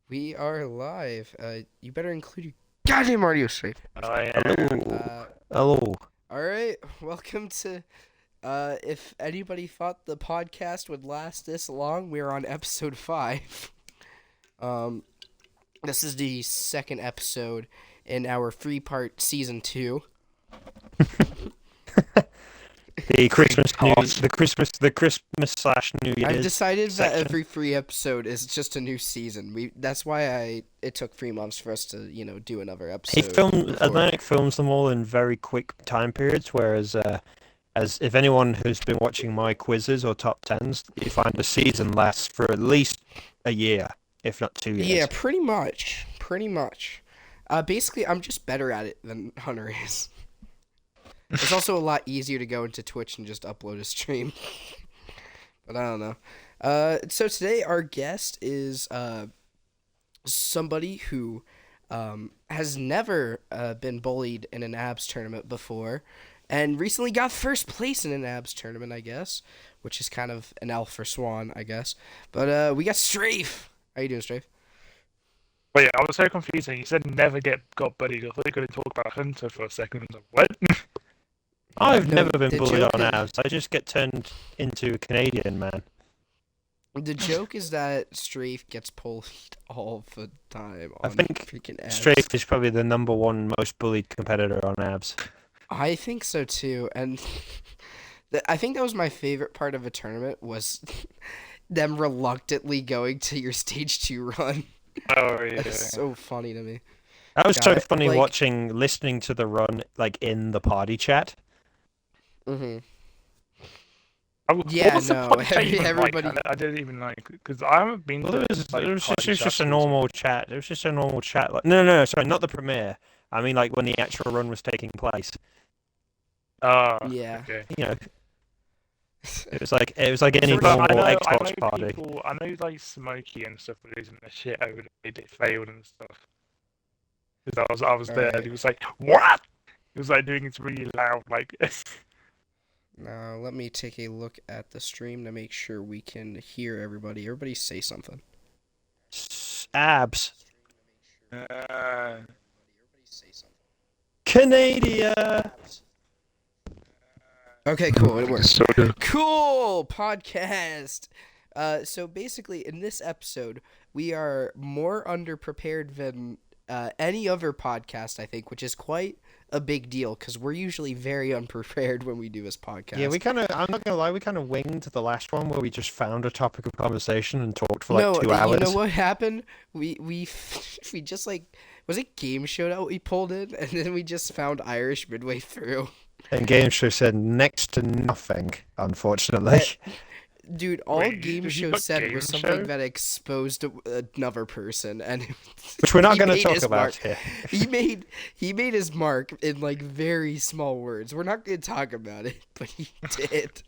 We are live. You better include your goddamn audio Strafe. I Hello. Uh, Hello. all right. Welcome to. If anybody thought the podcast would last this long, we're on episode 5. Um, this is the second episode in our 3-part season 2. The Christmas New Past. the Christmas slash New I've Year's decided that section. every free episode is just a new season. That's why it took 3 months for us to do another episode. before. Atlantic films them all in very quick time periods, whereas as if anyone who's been watching my quizzes or top tens, you find a season lasts for at least a year, if not 2 years. Yeah, pretty much. Pretty much. Basically, I'm just better at it than Hunter is. It's also a lot easier to go into Twitch and just upload a stream. But I don't know. So today our guest is somebody who has never been bullied in an abs tournament before, and recently got first place in an abs tournament, I guess, which is kind of an L for Swan, I guess. But we got Strafe. How you doing, Strafe? Wait, I was so confused. You said never got bullied. I thought you were going to talk about Hunter for a second. I was like, what? I've No, never been the bullied joke on is- abs. I just get turned into a Canadian man. The joke is that Strafe gets bullied all the time I on think freaking abs. Strafe is probably the number one most bullied competitor on abs. I think so too, and I think that was my favorite part of a tournament was them reluctantly going to your stage 2 run. Oh, yeah. That's so funny to me. That was Yeah, so funny like- listening to the run, like, in the party chat. Mm-hmm. What Yeah, was the no, podcast even everybody- like? I didn't even like, because I haven't been Well, to, it was like, party just chats a or normal chat. It was just a normal chat. Like, no, sorry, not the premiere. I mean, like, when the actual run was taking place. something. Yeah. Okay. You know, it was like any Sort of, normal I Xbox know party. people. I know like Smokey and stuff were losing their shit over the way they failed and stuff. Because I was there, and he was like, "What?" He was like doing it really loud, like. Now, let me take a look at the stream to make sure we can hear everybody. Everybody say something. Abs. Uh, Canada. Okay, cool. It works. so good. Cool podcast. So basically, in this episode, we are more underprepared than any other podcast, I think, which is quite a big deal because we're usually very unprepared when we do this podcast. Yeah, I'm not gonna lie, we kind of winged the last one where we just found a topic of conversation and talked for like 2 hours. You know what happened? We we just like, was it game show that we pulled in, and then we just found Irish midway through. And Game Show said next to nothing, unfortunately. Dude, all Wait, game did you show put said game was show? something that exposed another person, and Which we're not he going to made talk his about mark. here. He made his mark in like very small words. We're not going to talk about it, but he did.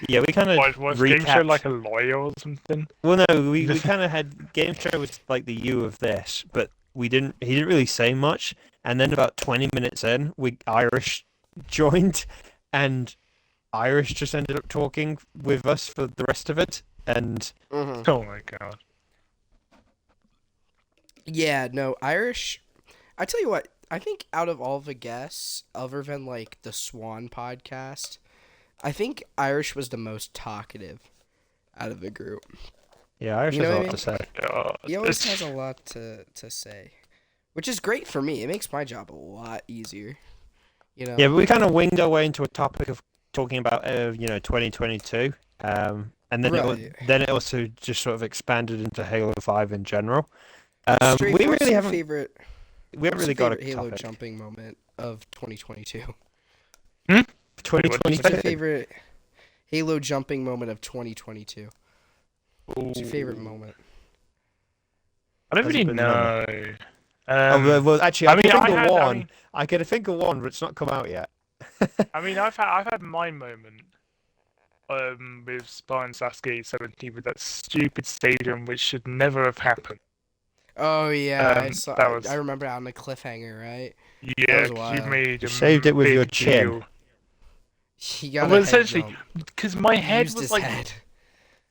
Yeah, we kind of Was Game Show recapped. like a lawyer or something? Well, no, we kind of had Game Show was like the you of this, but he didn't really say much. And then about 20 minutes in, Irish joined, and Irish just ended up talking with us for the rest of it. And Mhm. Oh my god. Yeah, no, Irish. I tell you what, I think out of all the guests, other than like the Swan podcast, I think Irish was the most talkative out of the group. yeah, Irish You know has a what I lot to say. God. He always has a lot to say, which is great for me. It makes my job a lot easier. You know. Yeah, but we kind of winged our way into a topic of talking about 2022, and then Right. it also just sort of expanded into Halo 5 in general. Strafe, We what's really your haven't favorite, we haven't what's really your got a favorite Halo topic. jumping moment of 2022? What'd you What's your 2022. favorite Halo jumping moment of 2022? What's your favorite Ooh. moment? I don't Has really it been know. Well, actually, I I mean, can I think of had- I one. mean- I can think of one, but it's not come out yet. I've had my moment with Spy and Sasuke 17 with that stupid stadium which should never have happened. Oh yeah, I saw. that was- I remember on the cliffhanger, right? Yeah, was 'cause wild. you made You a saved it with big your chin. deal. He got Well, a head essentially, jump. because my He head used was his like, head.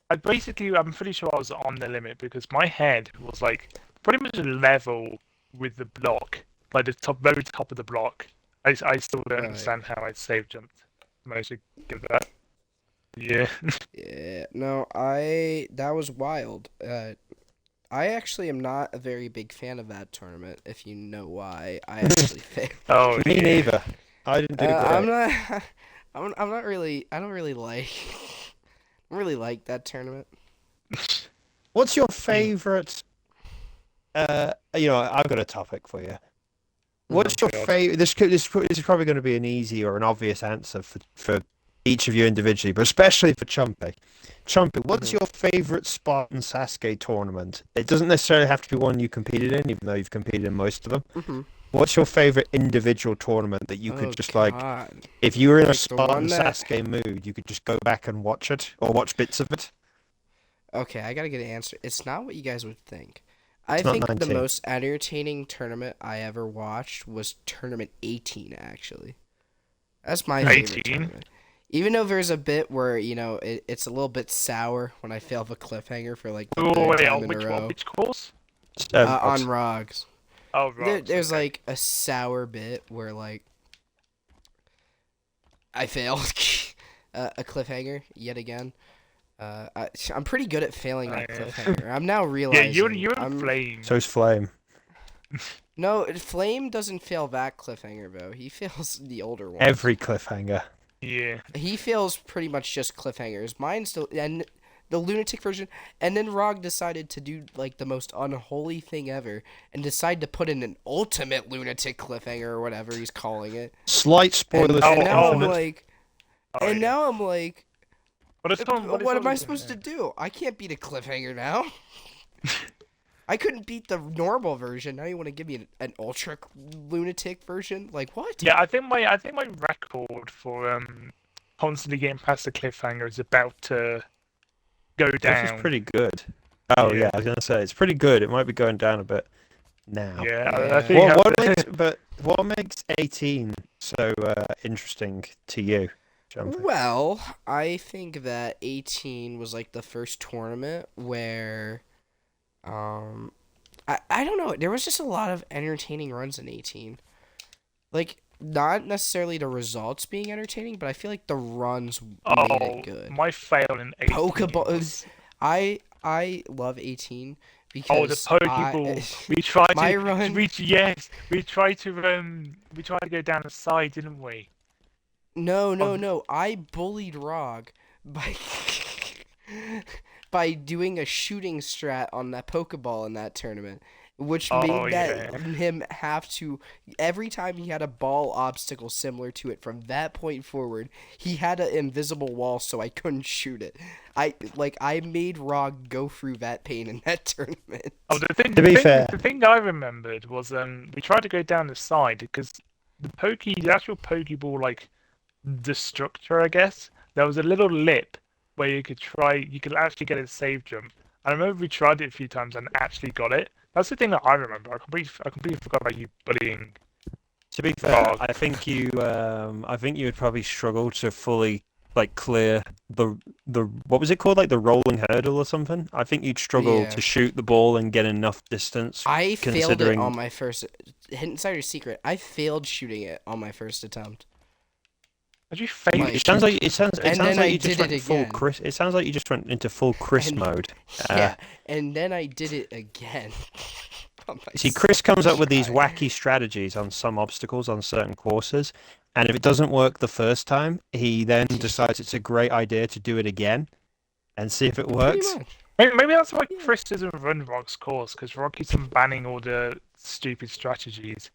I'm pretty sure I was on the limit because my head was like pretty much level with the block, like the very top of the block. I still don't Right. understand how I save jumped. Managed to give that. Yeah. Yeah, no, that was wild. I actually am not a very big fan of that tournament. If you know why, I actually failed. Oh, Me yeah. neither. I didn't do great. I'm not. I'm not really. I don't really like. I don't really like that tournament. What's your favorite? I've got a topic for you. What's your God. favorite? This is probably going to be an easy or an obvious answer for each of you individually, but especially for Chumpy. Chumpy, what's your favorite Spartan Sasuke tournament? It doesn't necessarily have to be one you competed in, even though you've competed in most of them. Mm-hmm. What's your favorite individual tournament that you could just like, God. if you were in a Like the Spartan one that- Sasuke mood, you could just go back and watch it or watch bits of it? Okay, I gotta get an answer. It's not what you guys would think. I It's not think the 19. most entertaining tournament I ever watched was Tournament 18, actually. That's my favorite 18? tournament. Even though there's a bit where, it's a little bit sour when I fail the cliffhanger for like the Oh, third wait, time in a row. which course? On Rogs. Oh, right. There's like a sour bit where like I failed a cliffhanger yet again. I'm pretty good at failing that cliffhanger. I'm now Yeah, realizing. you're in I'm, flame. So's Flame. No, Flame doesn't fail that cliffhanger though. He fails the older one. Every cliffhanger. Yeah. He fails pretty much just cliffhangers. Mine still and the lunatic version. And then Rog decided to do like the most unholy thing ever and decide to put in an ultimate lunatic cliffhanger or whatever he's calling it. Slight spoilers. And for now I'm Infinite. like, Oh, and yeah. now I'm like, What am I supposed to do? I can't beat a cliffhanger now. I couldn't beat the normal version. Now you want to give me an ultra lunatic version? Like what? Yeah, I think my record for constantly getting past the cliffhanger is about to go This down. is pretty good. Oh Yeah. yeah, I was gonna say it's pretty good. It might be going down a bit now. Yeah, Yeah. I think What makes 18 so interesting to you, Jumpy? Well, I think that 18 was like the first tournament where, I don't know. There was just a lot of entertaining runs in 18. Like, not necessarily the results being entertaining, but I feel like the runs made it good. my fail in 18 Pokeballs. I love 18 because Oh, the Pokeball. We tried my to run- we tried to go down the side, didn't we? No. I bullied Rog by by doing a shooting strat on that Pokeball in that tournament, which made him have to every time he had a ball obstacle similar to it from that point forward, he had an invisible wall so I couldn't shoot it. I made Rog go through that pain in that tournament. Oh, the thing I remembered was we tried to go down the side because the actual Pokeball like the structure, I guess, there was a little lip where you could actually get a save jump. I remember we tried it a few times and actually got it. That's the thing that I remember. I completely forgot about you bullying. To be fair, I think you would probably struggle to fully like clear the what was it called, like the rolling hurdle or something. I think you'd struggle to shoot the ball and get enough distance. I failed it on considering my first Insider secret. I failed shooting it on my first attempt. Did you fail? Like- it sounds like you just did went it full again. Chris. It sounds like you just went into full Chris mode. Yeah, and then I did it again. on my See, Chris comes up with these try. wacky strategies on some obstacles on certain courses, and if it doesn't work the first time, he then decides it's a great idea to do it again and see if it Pretty works. much. Maybe that's why Chris doesn't run Rock's course, because Rock keeps on banning all the stupid strategies.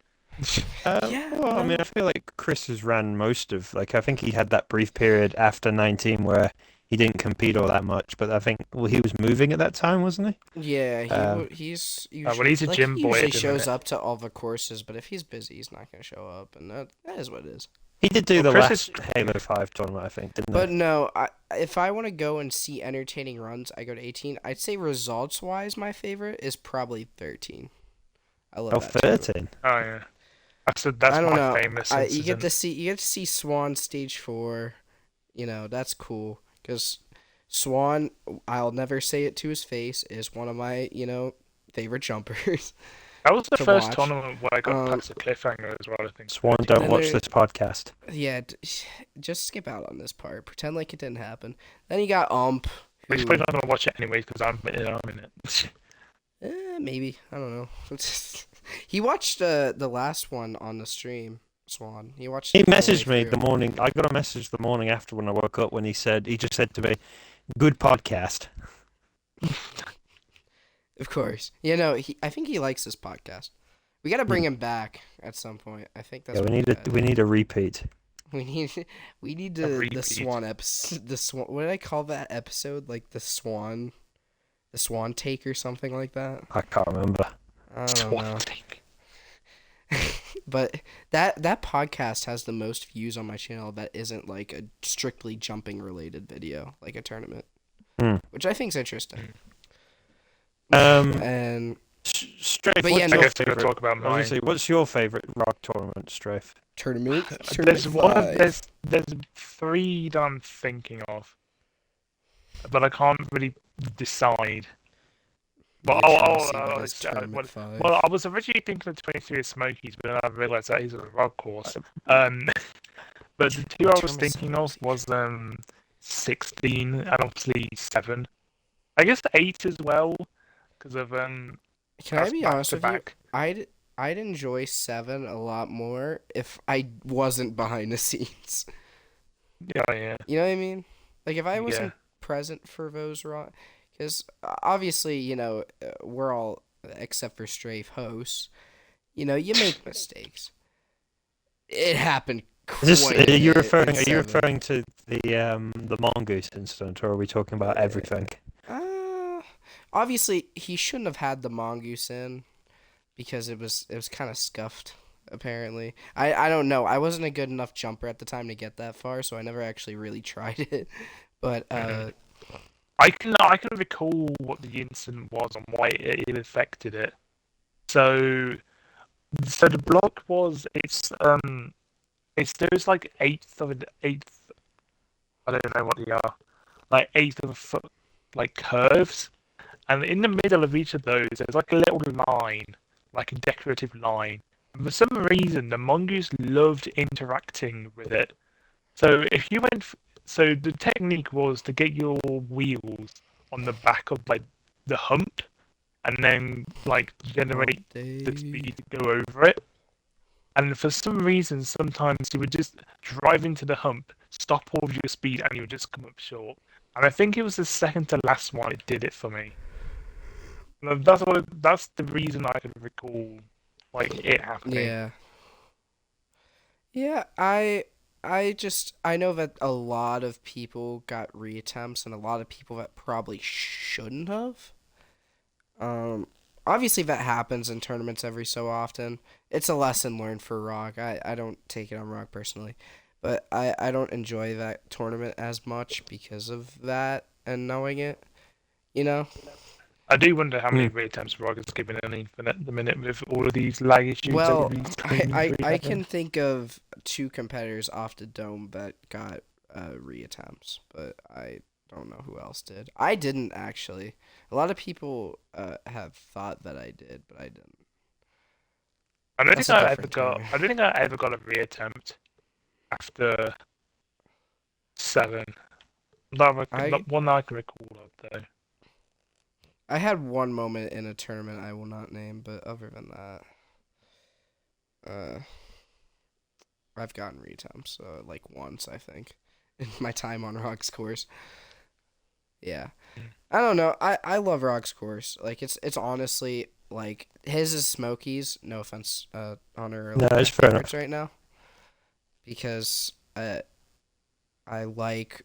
Yeah, Well, I mean, I feel like Chris has ran most of, like, I think he had that brief period after 19 where he didn't compete all that much, but I think, well, he was moving at that time, wasn't he? Yeah, he's usually well, he's a gym he boy usually at the shows minute. up to all the courses, but if he's busy, he's not gonna show up, and that is what it is. He did do Well, the Chris last Halo 5 tournament, I think, didn't But he? no, if I want to go and see entertaining runs, I go to 18. I'd say results wise, my favorite is probably 13. I love Oh, that too. 13. Oh yeah, that's I don't my know. famous You incident. get to see Swan stage 4. You know, that's cool because Swan, I'll never say it to his face, is one of my favorite jumpers That was the to first watch. tournament where I got past the cliffhanger as well, I think. Swan, don't Then watch there- this podcast. Yeah, just skip out on this part. Pretend like it didn't happen. Then you got Ump. But he's Who, probably not gonna watch it anyway because I'm in it. maybe, I don't know. He watched the last one on the stream. Swan. He watched. He it the whole messaged way me through. the morning. I got a message the morning after when I woke up when he just said to me, "Good podcast." Of course. I think he likes this podcast. We got to bring him back at some point. I think that's Yeah, what we need a repeat. we need A the repeat. Swan episode. The Swan. What did I call that episode? Like the Swan take or something like that. I can't remember. I don't know. But that podcast has the most views on my channel that isn't like a strictly jumping related video, like a tournament, which I think is interesting. And Strafe, But what's yeah, your no- I guess we're favorite? gonna talk about mine. Obviously, what's your favorite rock tournament, Strafe? tournament. There's five. there's 3 that I'm thinking of, but I can't really decide. But Yeah, Chelsea, but that's tournament five. well, I was originally thinking of 23 of Smokies, but then I realised that he's a rock course. But the 2 I was Tournament thinking of Smokies. was 16 and obviously 7. I guess 8 as well, because of Can I that's be back honest to with you? back. I'd enjoy 7 a lot more if I wasn't behind the scenes. Yeah. You know what I mean? Like if I Yeah. wasn't present for those because obviously we're all except for Strafe hosts. You make mistakes. It happened. Are you Quite a bit in referring? Are you 7. referring to the mongoose incident, or are we talking about everything? Obviously he shouldn't have had the mongoose in because it was kind of scuffed. Apparently, I don't know. I wasn't a good enough jumper at the time to get that far, so I never actually really tried it. But I can recall what the incident was and why it affected it. So the block was there's like eighth. I don't know what they are, like eighth of a foot, like curves, and in the middle of each of those there's like a little line, like a decorative line. And for some reason, the mongoose loved interacting with it. So if you went, so the technique was to get your wheels on the back of like the hump, and then like generate the speed to go over it. And for some reason, sometimes you would just drive into the hump, stop all of your speed, and you would just come up short. And I think it was the second to last one it did it for me. And that's the reason I can recall, like it happening. yeah. Yeah, I know that a lot of people got reattempts and a lot of people that probably shouldn't have. Obviously that happens in tournaments every so often. It's a lesson learned for Rock. I don't take it on Rock personally, but I don't enjoy that tournament as much because of that and knowing it. I do wonder how many reattempts Rock is giving an infinite at the minute with all of these lag issues. Well, that I can think of 2 competitors off the dome that got reattempts, but I don't know who else did. I didn't actually. A lot of people have thought that I did, but I didn't. I don't That's think a I ever different got. tier. I don't think I ever got a reattempt after 7. Not one that I can recall of though. I had one moment in a tournament I will not name, but other than that, I've gotten reattempts like once I think in my time on Rock's course. Yeah, I don't know. I love Rock's course. Like it's honestly like his is Smokies. No offense, Honor. No, it's fair enough. Right now, because I like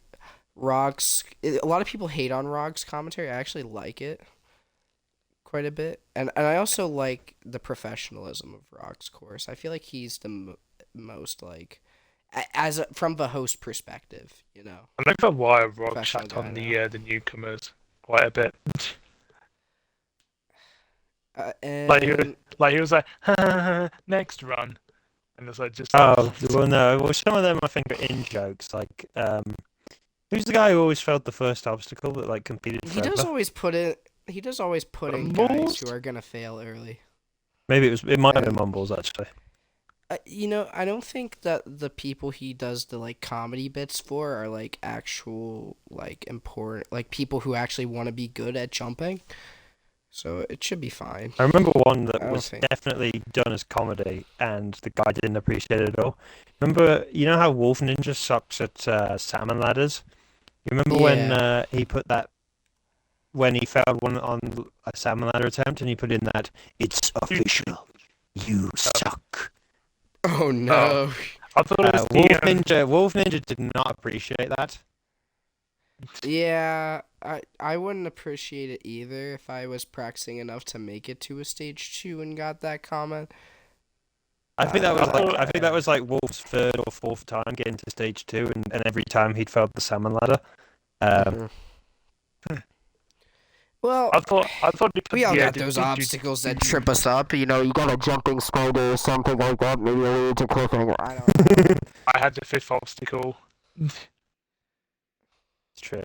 Rock's. A lot of people hate on Rock's commentary. I actually like it quite a bit, and I also like the professionalism of Rock's course. I feel like he's the most like from the host perspective, I know for a while Rock Professional shat on guy the newcomers quite a bit. and Like he was like, next run, and it's like just. Oh, well, no. Well, some of them I think are in jokes. Like, who's the guy who always failed the first obstacle that like competed he forever? does always put it. He does always put in guys Mumbles? who are gonna fail early. Maybe it might have been And Mumbles actually. I don't think that the people he does the like comedy bits for are like actual like important like people who actually want to be good at jumping. So it should be fine. I remember one I that don't was think. definitely done as comedy, and the guy didn't appreciate it at all. Remember, you know how Wolf Ninja sucks at salmon ladders? You remember when Yeah. he put that when he failed one on a salmon ladder attempt, and he put in that "It's official, you suck." Oh Oh, no. I thought it was the Wolf Ninja did not appreciate that. Yeah, I wouldn't appreciate it either if I was practicing enough to make it to a stage 2 and got that comment. I think that was like Wolf's third or fourth time getting to stage 2, and every time he'd failed the salmon ladder. Mhm. Well, I thought they put we all yeah, got they those did obstacles that trip us up. You know, you got a jumping spider or something like that. Maybe a lead to cliffhanger. I don't know. I had the fifth obstacle. It's true.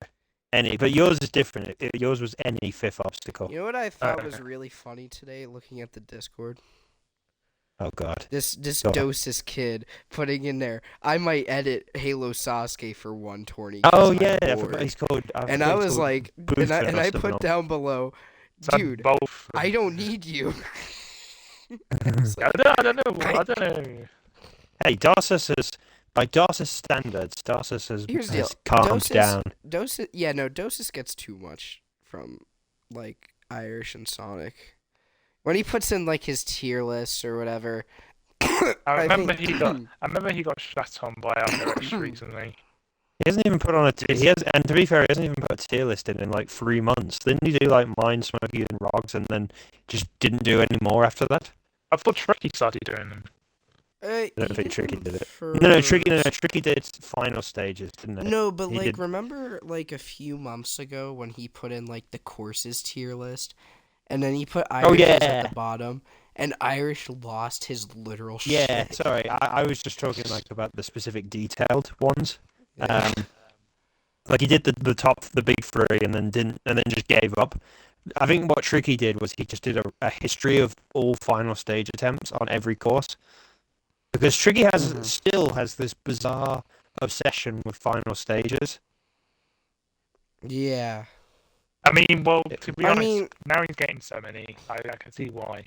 But yours is different. Yours was any fifth obstacle. You know what I thought was really funny today, looking at the Discord? Oh God. This Go on. Dosis kid putting in there. I might edit Halo Sasuke for 120. Oh 'cause yeah, I'm I bored." forgot he's called. And I was like, Booth and I or put something. down below, So dude, both. I don't need you. I was like, I don't know. I don't know. Hey, Darsus is by Darsus standards. Darsus Here's the deal. has calmed down. Dosis gets too much from like Irish and Sonic. When he puts in like his tier lists or whatever. I remember think- I remember he got shat on by Irish recently. He hasn't even put on a tier. He has, and to be fair, he hasn't even put a tier list in like 3 months. Didn't he do like Mine, Smokey, and Rogs, and then just didn't do any more after that? I thought Tricky started doing them. I don't he think Tricky them did it. for- No, Tricky did final stages, didn't it? No, but He like did. remember like a few months ago when he put in like the courses tier list, and then he put Irish yeah. at the bottom, and Irish lost his literal Yeah, shit. sorry, I was just talking like about the specific detailed ones. Like he did the top, the big 3, and then just gave up. I think what Tricky did was he just did a history of all final stage attempts on every course, because Tricky still has this bizarre obsession with final stages. Yeah. I mean, well, to be I honest, mean- now he's getting so many. I can see why.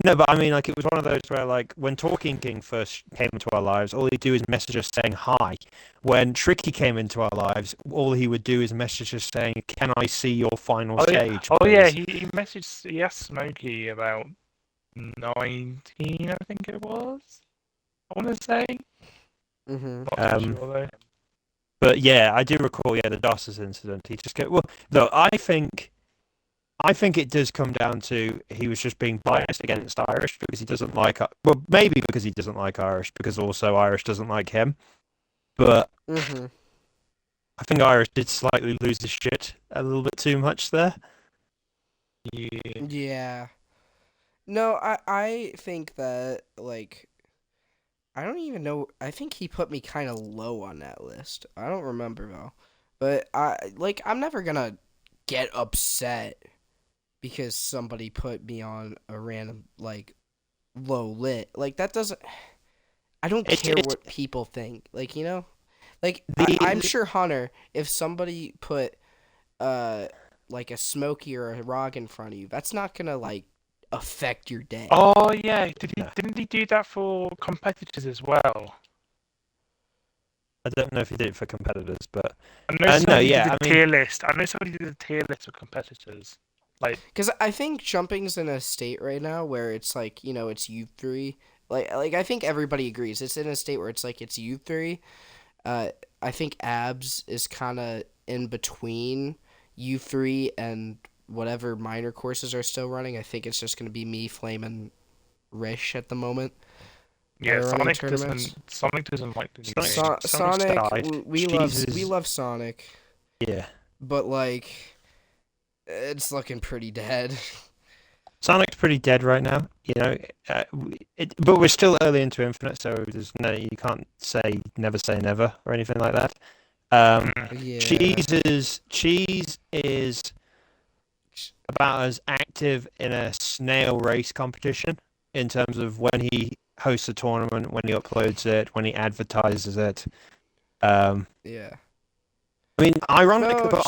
No, but I mean, like, it was one of those where, like, when Talking King first came into our lives, all he'd do is message us saying hi. When Tricky came into our lives, all he would do is message us saying, "Can I see your final stage?" Oh yeah, please?" he asked Smokey about 19, I think it was. I want to say. Mm-hmm. Not too sure though. But yeah, I do recall, the Dosses incident. He just well, no, I think it does come down to he was just being biased against Irish because he doesn't like, well, maybe because he doesn't like Irish, because also Irish doesn't like him. But Mm-hmm. I think Irish did slightly lose his shit a little bit too much there. Yeah. Yeah. No, I think that like I don't even know. I think he put me kind of low on that list. I don't remember though. But I'm never gonna get upset because somebody put me on a random like low lit. Like that doesn't I don't care what people think. Like, you know? Like I'm sure Hunter, if somebody put like a Smokey or a Rog in front of you, that's not gonna like affect your day. Oh yeah, didn't he do that for competitors as well? I don't know if he did it for competitors, but I know somebody did a I mean, tier list. I know somebody did a tier list for competitors. Like, because I think jumping's in a state right now where it's like, you know, it's U3. Like I think everybody agrees it's in a state where it's like it's U3. I think abs is kind of in between U3 and whatever minor courses are still running. I think it's just going to be me, Flame, and Rish at the moment. yeah, They're running tournaments. Sonic doesn't like the new Sonic- game. Sonic, died. we Jesus. love Sonic, yeah. but like, it's looking pretty dead. Sonic's pretty dead right now, but we're still early into Infinite, so you can't say never or anything like that. Yeah. Cheese is about as active in a snail race competition in terms of when he hosts a tournament, when he uploads it, when he advertises it. Yeah. I mean, No,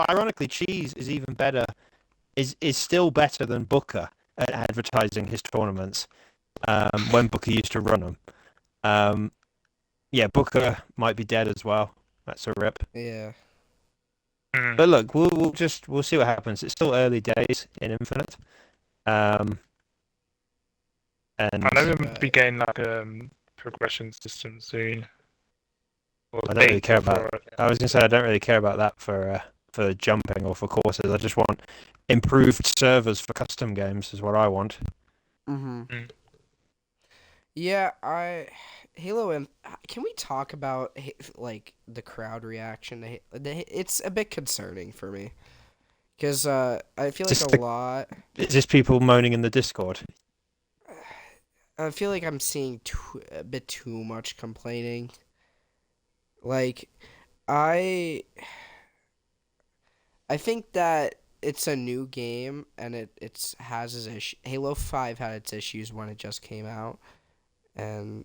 ironically, Cheese is even better. Is still better than Booker at advertising his tournaments. When Booker used to run them. Yeah, Booker might be dead as well. That's a rip. yeah. Hmm. But look, we'll see what happens. It's still early days in Infinite. Um, and I know we'll be Right. getting like progression system soon. Or I don't really care data for about. it. I was gonna say I don't really care about that for jumping or for courses. I just want improved servers for custom games is what I want. Mm-hmm. Mm. Yeah, Halo and can we talk about like the crowd reaction to it's a bit concerning for me because I feel like Just the, it's just people moaning in the Discord. I feel like I'm seeing a bit too much complaining. Like I I think that it's a new game and it's has its Halo 5 had its issues when it just came out. And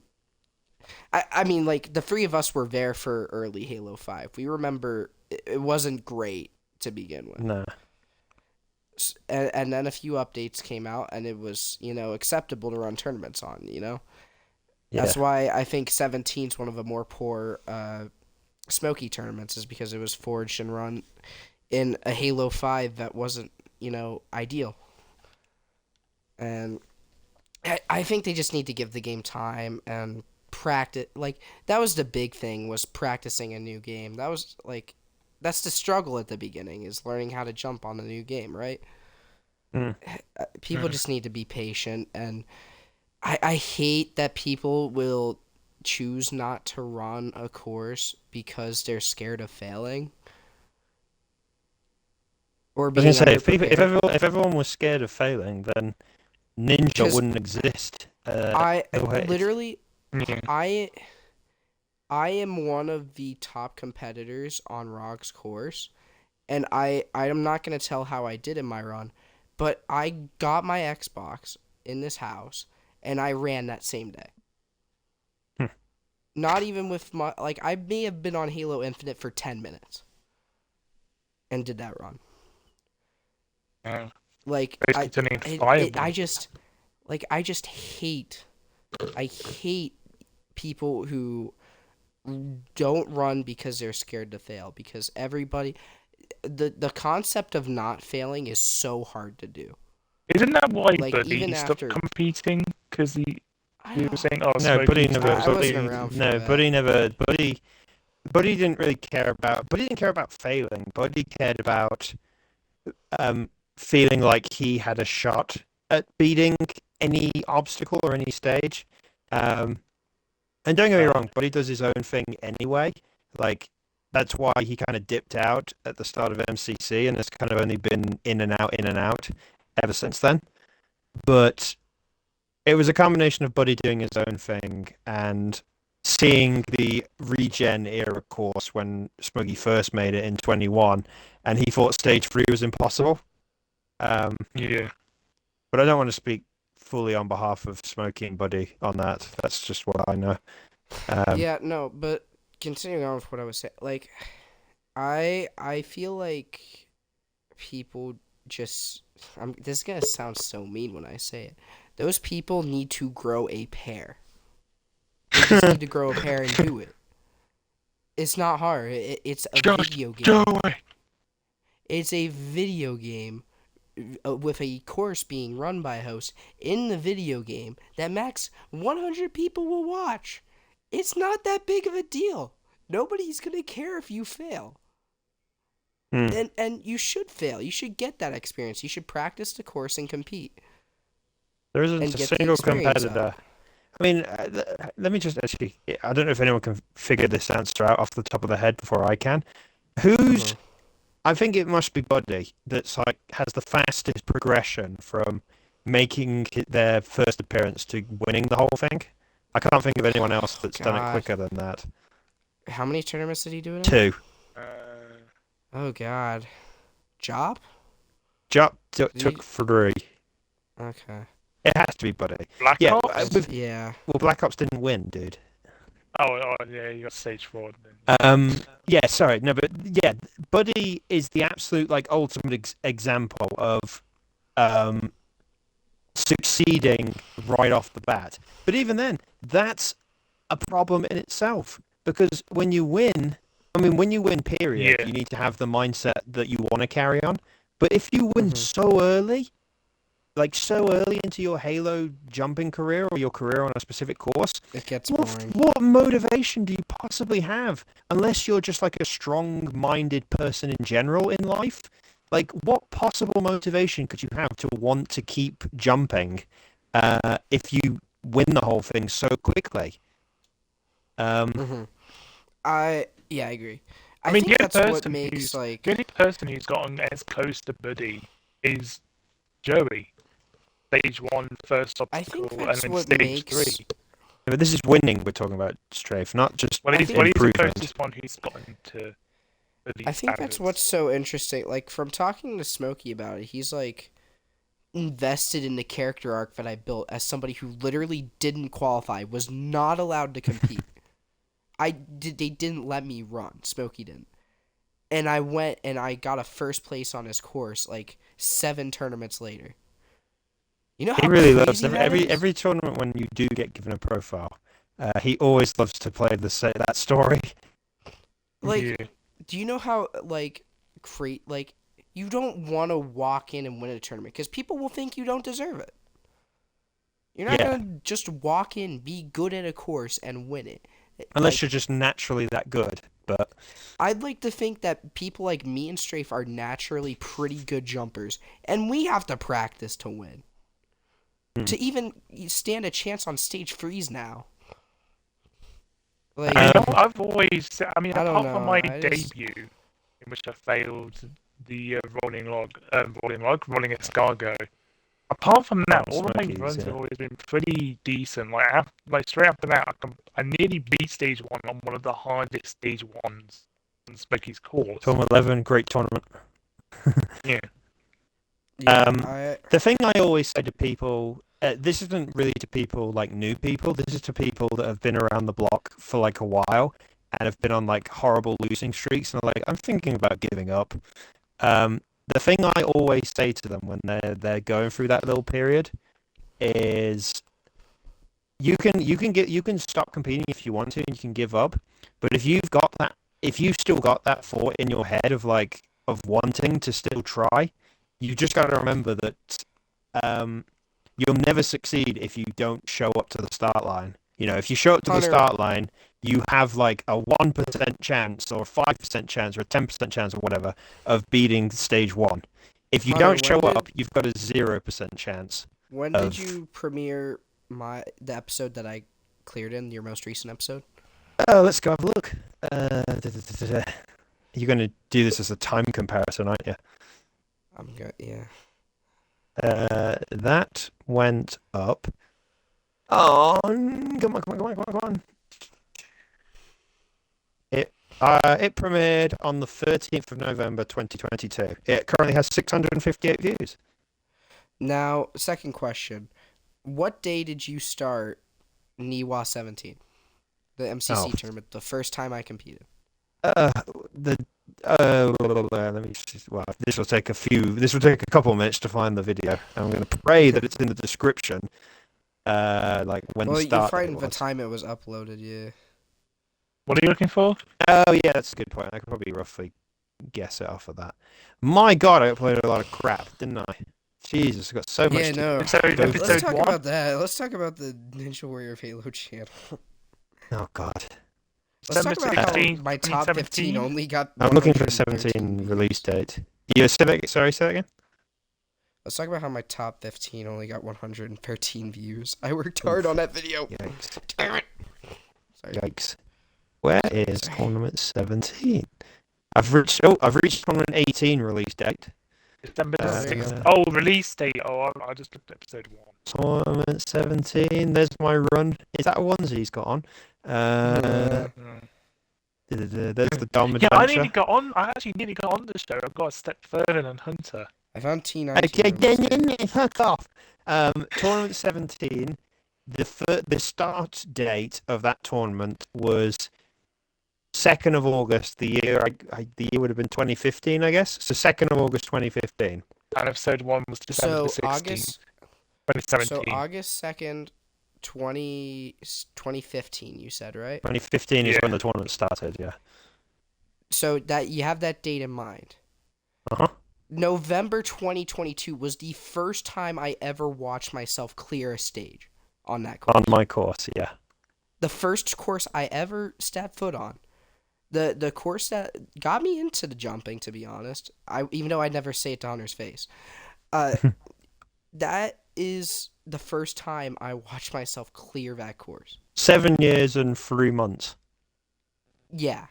I mean, like, the three of us were there for early Halo 5. We remember it wasn't great to begin with. No, And then a few updates came out, and it was, acceptable to run tournaments on, yeah, That's why I think 17 is one of the more poor Smoky tournaments, is because it was forged and run in a Halo 5 that wasn't, ideal. And I think they just need to give the game time and practice. Like, that was the big thing, was practicing a new game. That was like, that's the struggle at the beginning, is learning how to jump on a new game, right? mm. People just need to be patient, and I hate that people will choose not to run a course because they're scared of failing or I was gonna being say underprepared. if everyone was scared of failing, then Ninja Because wouldn't exist. I The way literally, Yeah. I I am one of the top competitors on Rog's course, and I am not gonna tell how I did in my run, but I got my Xbox in this house and I ran that same day. Hmm. Not even with my, like, I may have been on Halo Infinite for 10 minutes and did that run. Yeah. Like Basically turning into fireball. I just hate I hate people who don't run because they're scared to fail, because everybody, the concept of not failing is so hard to do. Isn't that why Like, Buddy even stopped after, competing? Because I he don't, was saying, "Oh, no, Buddy Smokey's never. not I wasn't Buddy, around for no, that. Buddy never. Buddy didn't really care about. Buddy didn't care about failing. Buddy cared about feeling like he had a shot at beating any obstacle or any stage. Um, and don't get me wrong, Buddy does his own thing anyway. Like that's why he kind of dipped out at the start of MCC and has kind of only been in and out ever since then. But it was a combination of Buddy doing his own thing and seeing the regen era course when Smuggy first made it in 21, and he thought stage 3 was impossible. Um, Yeah. but I don't want to speak fully on behalf of Smokey and Buddy on that. That's just what I know. Yeah, no, but continuing on with what I was saying, like, I feel like people just, this is gonna sound so mean when I say it. Those people need to grow a pair. They just need to grow a pair and do it. It's not hard. It's a video Go game. away. It's a video game with a course being run by a host in the video game that max 100 people will watch. It's not that big of a deal. Nobody's gonna care if you fail. Hmm. And you should fail. You should get that experience. You should practice the course and compete There isn't and a get the single experience competitor. up. I mean, let me just actually. I don't know if anyone can figure this answer out off the top of their head before I can. Who's Uh-huh. I think it must be Buddy that's like has the fastest progression from making their first appearance to winning the whole thing. I can't think of anyone else Oh, that's done it God. quicker than that. How many tournaments did he do it in? Two. Uh, Oh, God. Job? Jup Did took he- 3. Okay. It has to be Buddy. Black Yeah, Ops? Yeah. well, Black Ops didn't win, dude. Oh, yeah, you got stage 4. Then. Yeah, sorry, no, but yeah, Buddy is the absolute like ultimate example of succeeding right off the bat. But even then, that's a problem in itself because when you win, when you win, period, Yeah. you need to have the mindset that you want to carry on. But if you win Mhm. so early, like so early into your Halo jumping career or your career on a specific course, It gets boring. what motivation do you possibly have unless you're just like a strong-minded person in general in life? Like, what possible motivation could you have to want to keep jumping if you win the whole thing so quickly? Mhm. I agree. I mean, think the that's only what person makes like. the only person who's gotten as close to Buddy is Joey. Stage 1, first I think obstacle, and that's then what stage makes. 3. But this is winning we're talking about, Strafe, not just Well, he's the improvement. closest one who's gotten to Buddy I think that's standards. what's so interesting. Like from talking to Smokey about it, he's like invested in the character arc that I built as somebody who literally didn't qualify, was not allowed to compete. They didn't let me run. Smokey didn't. And I went and I got a first place on his course like 7 tournaments later. You know how He really loves crazy that is? every tournament when you do get given a profile. He always loves to play that story. Like, Yeah. do you know how like you don't want to walk in and win a tournament because people will think you don't deserve it. You're not Yeah. gonna just walk in, be good at a course, and win it. Unless Like, you're just naturally that good. But I'd like to think that people like me and Strafe are naturally pretty good jumpers, and we have to practice to win. To even stand a chance on stage 3s now. Like, I've always, I don't apart from know, my I just- debut, in which I failed the rolling escargot. Apart from that, all of my Smokies, runs yeah. have always been pretty decent. Like straight after that, I nearly beat stage 1 on one of the hardest stage 1s on Specky's course. Tournament 11, great tournament. Yeah. The thing I always say to people, this isn't really to people like new people. This is to people that have been around the block for like a while and have been on like horrible losing streaks and are like, I'm thinking about giving up. The thing I always say to them when they're going through that little period is you can stop competing if you want to and you can give up, but if you've still got that thought in your head of wanting to still try, you just got to remember that you'll never succeed if you don't show up to the start line. You know, if you show up to the start line, you have like a 1% chance or a 5% chance or a 10% chance or whatever of beating stage 1. If you don't show up, you've got a 0% chance. When did you premiere the episode that I cleared in, your most recent episode? Let's go have a look. You're going to do this as a time comparison, aren't you? I'm good, yeah. That went up on... Come on. It premiered on the 13th of November 2022. It currently has 658 views. Now, second question. What day did you start NIWA 17? The MCC tournament, the first time I competed. Let me well, this will take a couple of minutes to find the video. I'm going to pray that it's in the description. Like when the start. Well, you find the time it was uploaded, yeah. What are you looking for? Oh yeah, that's a good point. I could probably roughly guess it off of that. My God, I uploaded a lot of crap, didn't I? Jesus, I got so much. Yeah, no. Let's talk about that. Let's talk about the Ninja Warrior of Halo channel. Oh God. Let's talk about how my top 15 only got. I'm looking for the 17 release date. Sorry, say that again. Let's talk about how my top 15 only got 113 views. I worked hard on that video. Yikes. Damn it. Sorry. Yikes. Where is tournament 17? I've reached tournament 18 release date. December the 6th. Oh, release date. Oh, I just looked at episode 1. Tournament 17. There's my run. Is that a onesie he's got on? There's the Dom Adventure. Yeah, I actually nearly got on the show. I got a step further than Hunter. I found T19. Okay, fuck off. Tournament 17. The start date of that tournament was 2nd of August. The year would have been 2015, I guess. So 2nd of August 2015. And episode 1 was December So the 16th, August. 2017. So August 2nd, 2015. You said, right? 2015 is when Yeah. the tournament started. Yeah. So that you have that date in mind. Uh-huh. November 2022 was the first time I ever watched myself clear a stage on that course. On my course, yeah. The first course I ever stepped foot on. The course that got me into the jumping, to be honest. Even though I'd never say it to Hunter's face. That is the first time I watched myself clear that course. 7 years and 3 months. Yeah.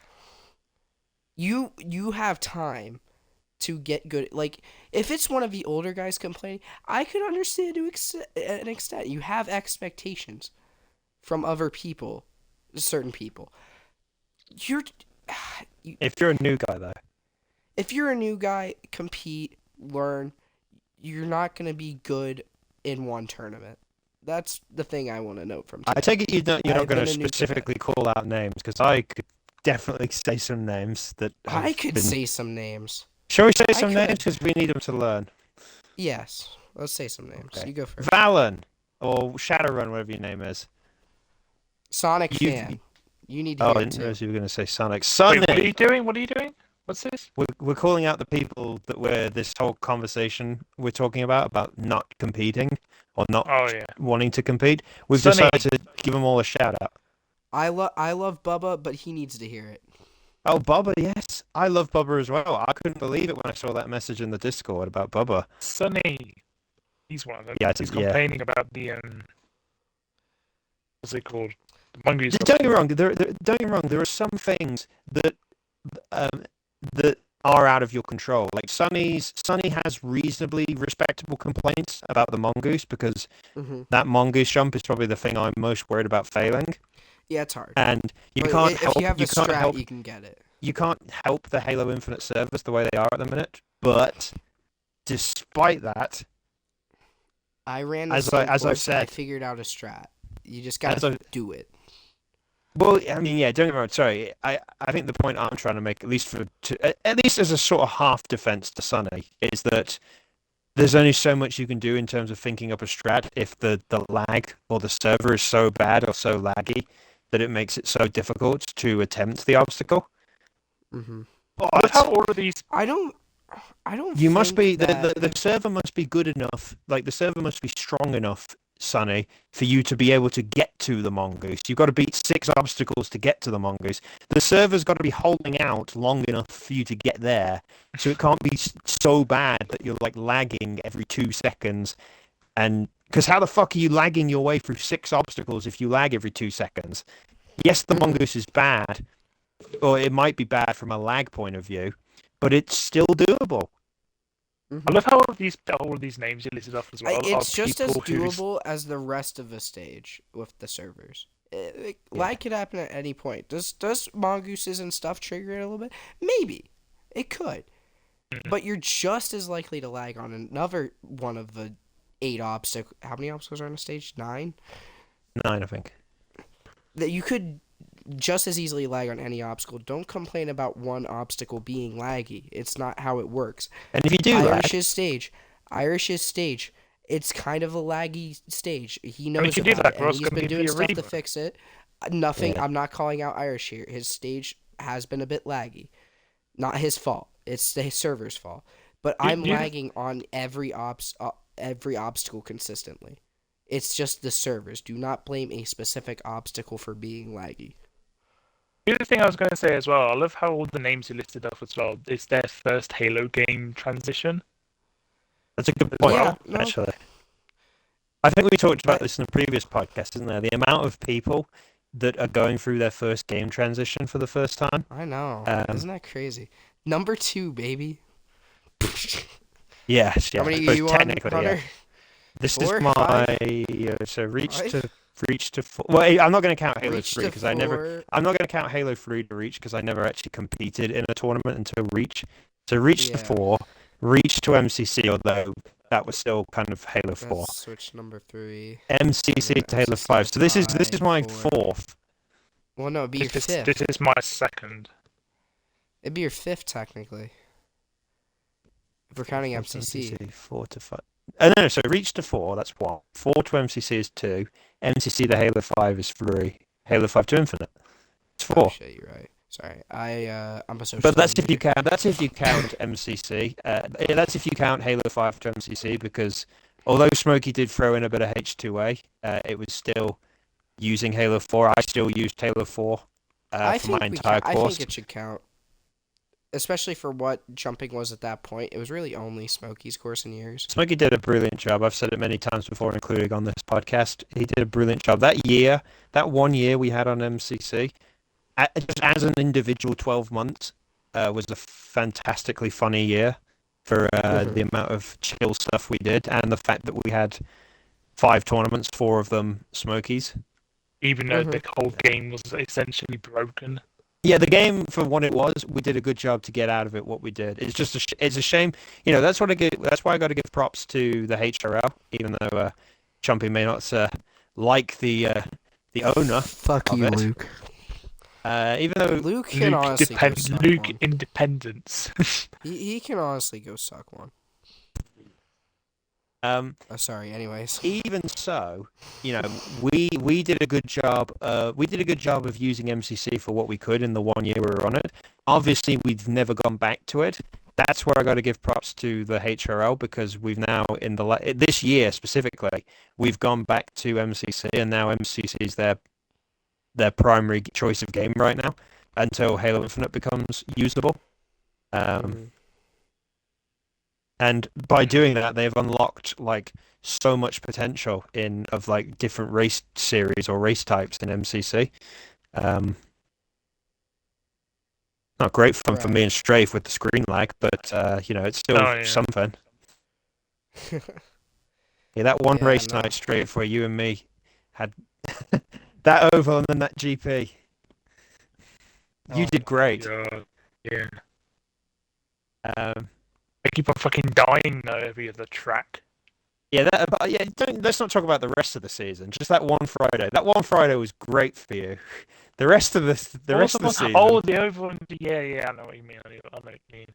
You have time to get good. Like, if it's one of the older guys complaining, I could understand to an extent. You have expectations from other people, certain people. If you're a new guy, though. If you're a new guy, compete, learn. You're not going to be good in one tournament. That's the thing I want to note from today. I take it you're not going to been a new specifically call out names, because I could definitely say some names that I could say some names. Shall we say some could. names? Because we need them to learn. Yes, let's say some names. Okay. You go first. Valen, or Shadowrun, whatever your name is. Sonic fan. You need to Oh, hear I it didn't too. realize you were going to say Sonic. Wait, Sonny! what are you doing? What are you doing? What's this? We're calling out the people that this whole conversation we're talking about not competing or not Oh, yeah. wanting to compete. We've Sonny. decided to give them all a shout out. I love Bubba, but he needs to hear it. Oh, Bubba, yes. I love Bubba as well. I couldn't believe it when I saw that message in the Discord about Bubba. Sonny. He's one of them. Yeah, He's yeah. complaining about the what's it called? The mongoose. Don't get me wrong. Don't get me wrong. There are some things that that are out of your control. Like Sonny has reasonably respectable complaints about the mongoose, because that mongoose jump is probably the thing I'm most worried about failing. Yeah, it's hard. And you But can't if help. you have a can't strat, help. you can get it. You can't help the Halo Infinite servers the way they are at the minute. But despite that, I ran the as same I've course and I said- figured out a strat. You just As gotta I've- do it. well, I mean, yeah, don't get me wrong. Sorry, I think the point I'm trying to make, at least as a sort of half defense to Sonny, is that there's only so much you can do in terms of thinking up a strat if the lag or the server is so bad or so laggy that it makes it so difficult to attempt the obstacle. Mm-hmm. But how all of these? I don't. You must be think that... the server must be good enough. Like the server must be strong enough, Sonny, for you to be able to get to the mongoose. You've got to beat 6 obstacles to get to the mongoose. The server's got to be holding out long enough for you to get there, so it can't be so bad that you're like lagging every 2 seconds. And because how the fuck are you lagging your way through 6 obstacles if you lag every 2 seconds? Yes, the mongoose is bad, or it might be bad from a lag point of view, but it's still doable. I love how all of these names you listed off as well. It's just as people who's- doable as the rest of the stage with the servers. Yeah. Lag could happen at any point. Does mongooses and stuff trigger it a little bit? Maybe. It could. But you're just as likely to lag on another one of the 8 obstacles. How many obstacles are on a stage? 9? 9, I think. That you could just as easily lag on any obstacle. Don't complain about one obstacle being laggy. It's not how it works. And if you do lag, Irish's stage, it's kind of a laggy stage. He knows if you do about lag, it, we're and also he's gonna been give doing you a stuff to reboot. fix it. Nothing. Yeah. I'm not calling out Irish here. His stage has been a bit laggy. Not his fault. It's the server's fault. But I'm lagging on every obstacle consistently. It's just the servers. Do not blame a specific obstacle for being laggy. The other thing I was going to say as well, I love how all the names you listed off as well. It's their first Halo game transition. that's a good point, Yeah, no. actually. I think we talked about this in a previous podcast, isn't there? The amount of people that are going through their first game transition for the first time. I know. Isn't that crazy? Number 2, baby. Yes, yeah. How many but are you on, technically, Hunter? yeah. This 4, is my 5? so reach 5? to 4. Well, I'm not going to count Halo Reach 3 to because I'm not 4. going to count Halo 3 to reach because I never actually competed in a tournament until reach. So reach to Yeah. 4, Reach to MCC, although that was still kind of Halo 4. That's switch number 3. MCC to Halo MCC 5. So this is 5, my 4. fourth. Well, no, it'd be your This 5th. is my second. It'd be your 5th, technically. If we're counting MCC. 4 to 5. No, so Reach to 4, that's 1. 4 to MCC is 2. MCC to Halo 5 is 3. Halo 5 to Infinite. It's 4. Oh, shit, you're right. Sorry, I'm a social. But that's if you count. That's if you count MCC. That's if you count Halo 5 to MCC, because although Smokey did throw in a bit of H2A, it was still using Halo 4. I still used Halo 4 for my entire course. I think it should count, especially for what jumping was at that point. It was really only Smokey's course in years. Smokey did a brilliant job. I've said it many times before, including on this podcast. He did a brilliant job. That 1 year we had on MCC, just as an individual 12 months, was a fantastically funny year for the amount of chill stuff we did, and the fact that we had 5 tournaments, 4 of them Smokies. Even though the whole game was essentially broken. Yeah, the game, for what it was, we did a good job to get out of it what we did. It's just it's a shame. You know, that's why I got to give props to the HRL, even though Chumpy may not like the owner. Fuck of you, it. Luke. Even though Luke can honestly go suck Luke one. Independence. He can honestly go suck one. Oh, sorry. Anyways. Even so, you know, we did a good job. We did a good job of using MCC for what we could in the 1 year we were on it. Obviously, we've never gone back to it. That's where I got to give props to the HRL, because we've now this year specifically, we've gone back to MCC, and now MCC is their primary choice of game right now until Halo Infinite becomes usable. And by doing that, they've unlocked like so much potential of like different race series or race types in MCC. Not great fun for me and Strafe with the screen lag, but you know, it's still something. Yeah, that one race night, Strafe, where you and me had that oval and then that GP. You did great. Yeah. I keep on fucking dying though every other track. Yeah, let's not talk about the rest of the season. Just that one Friday. That one Friday was great for you. The rest of the season. Oh, the over. Yeah. I know what you mean. I know what you mean.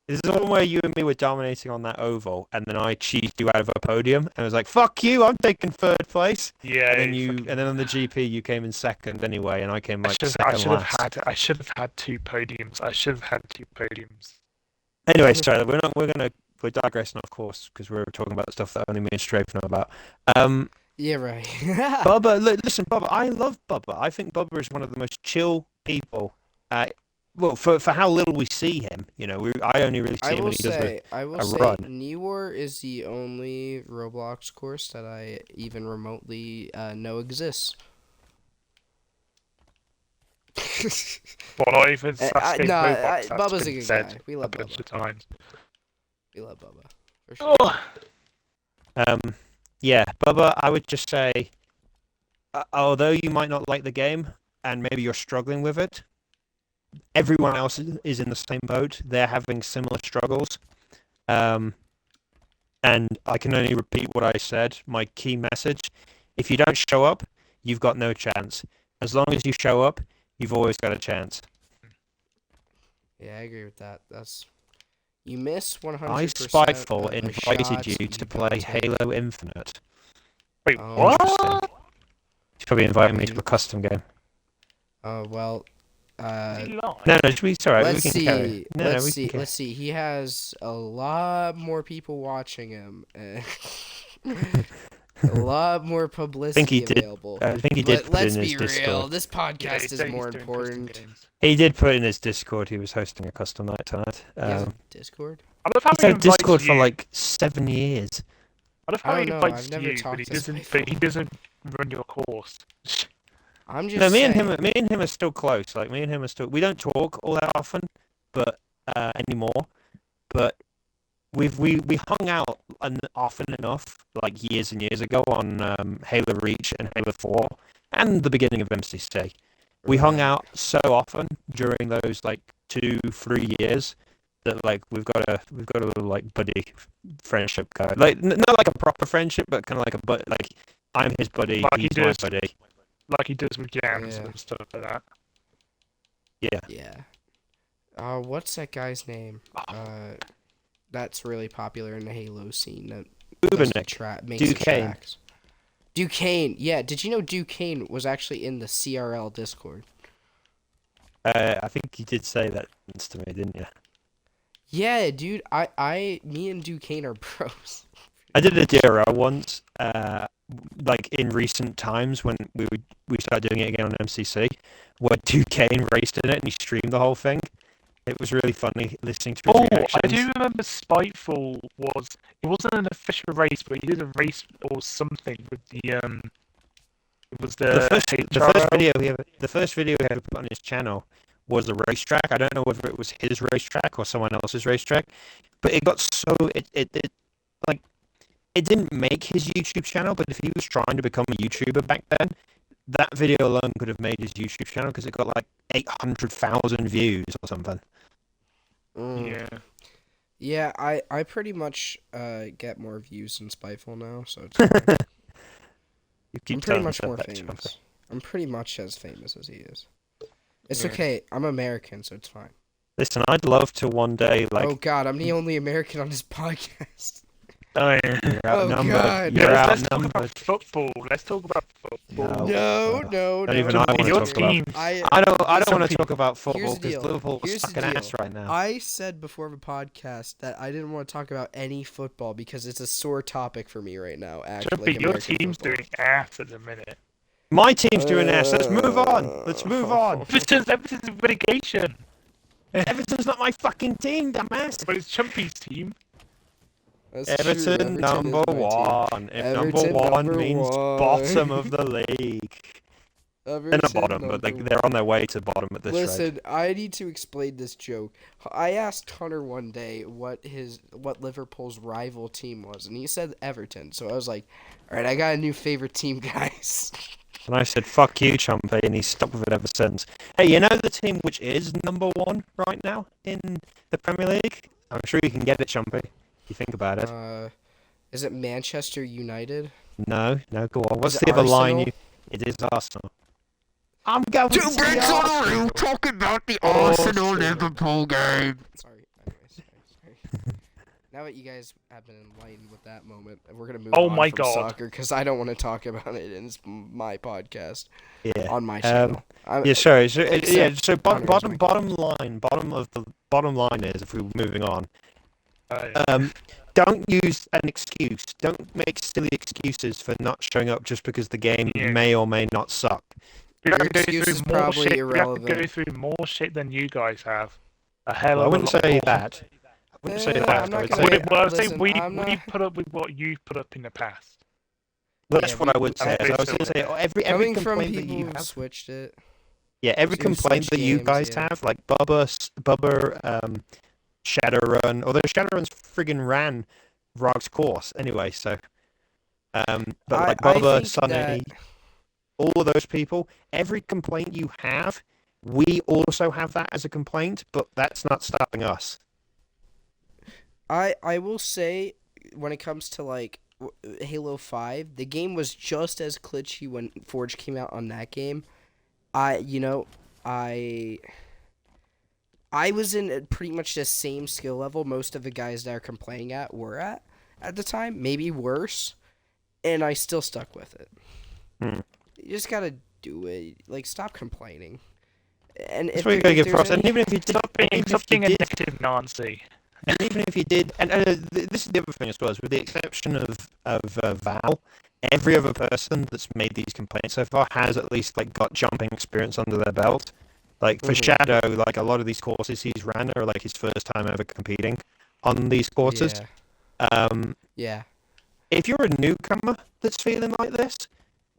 This is the one where you and me were dominating on that oval, and then I cheated you out of a podium, and I was like, "Fuck you! I'm taking 3rd place." Yeah. And then on the GP you came in 2nd anyway, and I came second last. I should have had 2 podiums. Anyway, sorry, we're digressing, of course, because we're talking about stuff that only me and Strafe know about. Yeah, right. Bubba, listen, Bubba, I love Bubba. I think Bubba is one of the most chill people. Well, for how little we see him, you know, I only really see him when he does I will a say, run. Newar is the only Roblox course that I even remotely know exists. Well, even Bubba's a good guy. We love Bubba. We love Bubba. For sure. Yeah, Bubba, I would just say, although you might not like the game, and maybe you're struggling with it, everyone else is in the same boat. They're having similar struggles. And I can only repeat what I said, my key message. If you don't show up, you've got no chance. As long as you show up, you've always got a chance. Yeah, I agree with that. You miss 100%. I Spiteful invited you to play Halo Infinite. Wait, what? He's probably inviting me to a custom game. Oh, well. No, it's alright. Let's we can see. carry. Let's see. He has a lot more people watching him. A lot more publicity available. I think he did. Let's be real. This podcast is more important. He did put in his Discord. He was hosting a custom night tonight. Discord? He's had Discord for like 7 years. I love how he invites I've never you, talked but he doesn't run your course. I'm just saying. Me and him are still close. Like me and him are still. We don't talk all that often, but anymore. But we hung out often enough, like years and years ago on Halo Reach and Halo 4, and the beginning of MCC. We hung out so often during those like 2-3 years that like we've got a little like buddy friendship going. Like not like a proper friendship, but kind of like like I'm his buddy, Like he he's my does. buddy. Like he does with jams Yeah. and stuff like that. Yeah. Yeah. What's that guy's name? That's really popular in the Halo scene. That does the makes the Duquesne. tracks. Duquesne. Yeah. Did you know Duquesne was actually in the CRL Discord? I think you did say that to me, didn't you? Yeah, dude. Me and Duquesne are bros. I did a DRL once, like in recent times when we started doing it again on MCC, where Duquesne raced in it and he streamed the whole thing. It was really funny listening to his reactions. I do remember Spiteful it wasn't an official race, but he did a race or something with the it was the first video he had put on his channel was the racetrack. I don't know whether it was his racetrack or someone else's racetrack, but it got so it like it didn't make his YouTube channel, but if he was trying to become a YouTuber back then, that video alone could have made his YouTube channel because it got like 800,000 views or something. Yeah. Yeah, I pretty much get more views than Spiteful now, so it's fine. I'm pretty much more famous. I'm pretty much as famous as he is. It's okay. I'm American, so it's fine. Listen, I'd love to one day like. Oh God, I'm the only American on this podcast. Oh yeah. You're Oh, outnumbered. God. You're Let's talk outnumbered. about football. Let's talk about football. No. Not even I want to Your talk about. team. I don't want to talk about football Here's the because deal. Liverpool Here's the sucking deal. ass right now. I said before the podcast that I didn't want to talk about any football because it's a sore topic for me right now. Actually, Jumpy, your team's doing ass at the minute. My team's doing ass. Let's move on. Let's move on. Everton's in relegation. Everton's not my fucking team, dumbass. But it's Chumpy's team. Everton number one. If Everton number one number means one. bottom of the league. They're not bottom, but they're on their way to bottom at this rate. Listen, I need to explain this joke. I asked Hunter one day what Liverpool's rival team was, and he said Everton. So I was like, all right, I got a new favorite team, guys. And I said, fuck you, Chumpy, and he's stuck with it ever since. Hey, you know the team which is number one right now in the Premier League? I'm sure you can get it, Chumpy. You think about it. Is it Manchester United? No, go on. What's Is it the other line? Arsenal? It is Arsenal. I'm going to the Arsenal. talking about the Arsenal Liverpool game. Sorry. Now that you guys have been enlightened with that moment, we're gonna move on my from God. soccer because I don't want to talk about it in my podcast Yeah. on my channel. Yeah, sorry. So, Except so Hunter's bottom line is, if we're moving on, Yeah. don't use an excuse. Don't make silly excuses for not showing up just because the game Yeah. may or may not suck. We have Your to go excuse through is more probably shit. We have to go irrelevant. through more shit than you guys have. A hell Well, of I a wouldn't lot say more. that. I wouldn't say I'm that. not I would gonna- say, Well, I say Listen, we I'm not- put up with what you've put up in the past. that's Yeah, what I would say. I'm I was going to say every Coming from complaint that people you who have. switched it. Yeah, every Who complaint switch that you games, guys yeah. have, like Bubba, Shadowrun, although Shadowrun's friggin' ran Rog's course anyway, so but like I Bubba, think Sonny, that- all of those people, every complaint you have, we also have that as a complaint, but that's not stopping us. I will say when it comes to like Halo 5, the game was just as glitchy when Forge came out on that game. I was in pretty much the same skill level most of the guys that are complaining were at the time, maybe worse, and I still stuck with it. You just gotta do it. Like, stop complaining. And That's what you gotta give props. And any... even if you did, Stop being a negative Nancy. and even if you did, and this is the other thing as well, is with the exception of Val, every other person that's made these complaints so far has at least like got jumping experience under their belt. Like for Shadow, like a lot of these courses he's ran are like his first time ever competing on these courses. Yeah. If you're a newcomer that's feeling like this,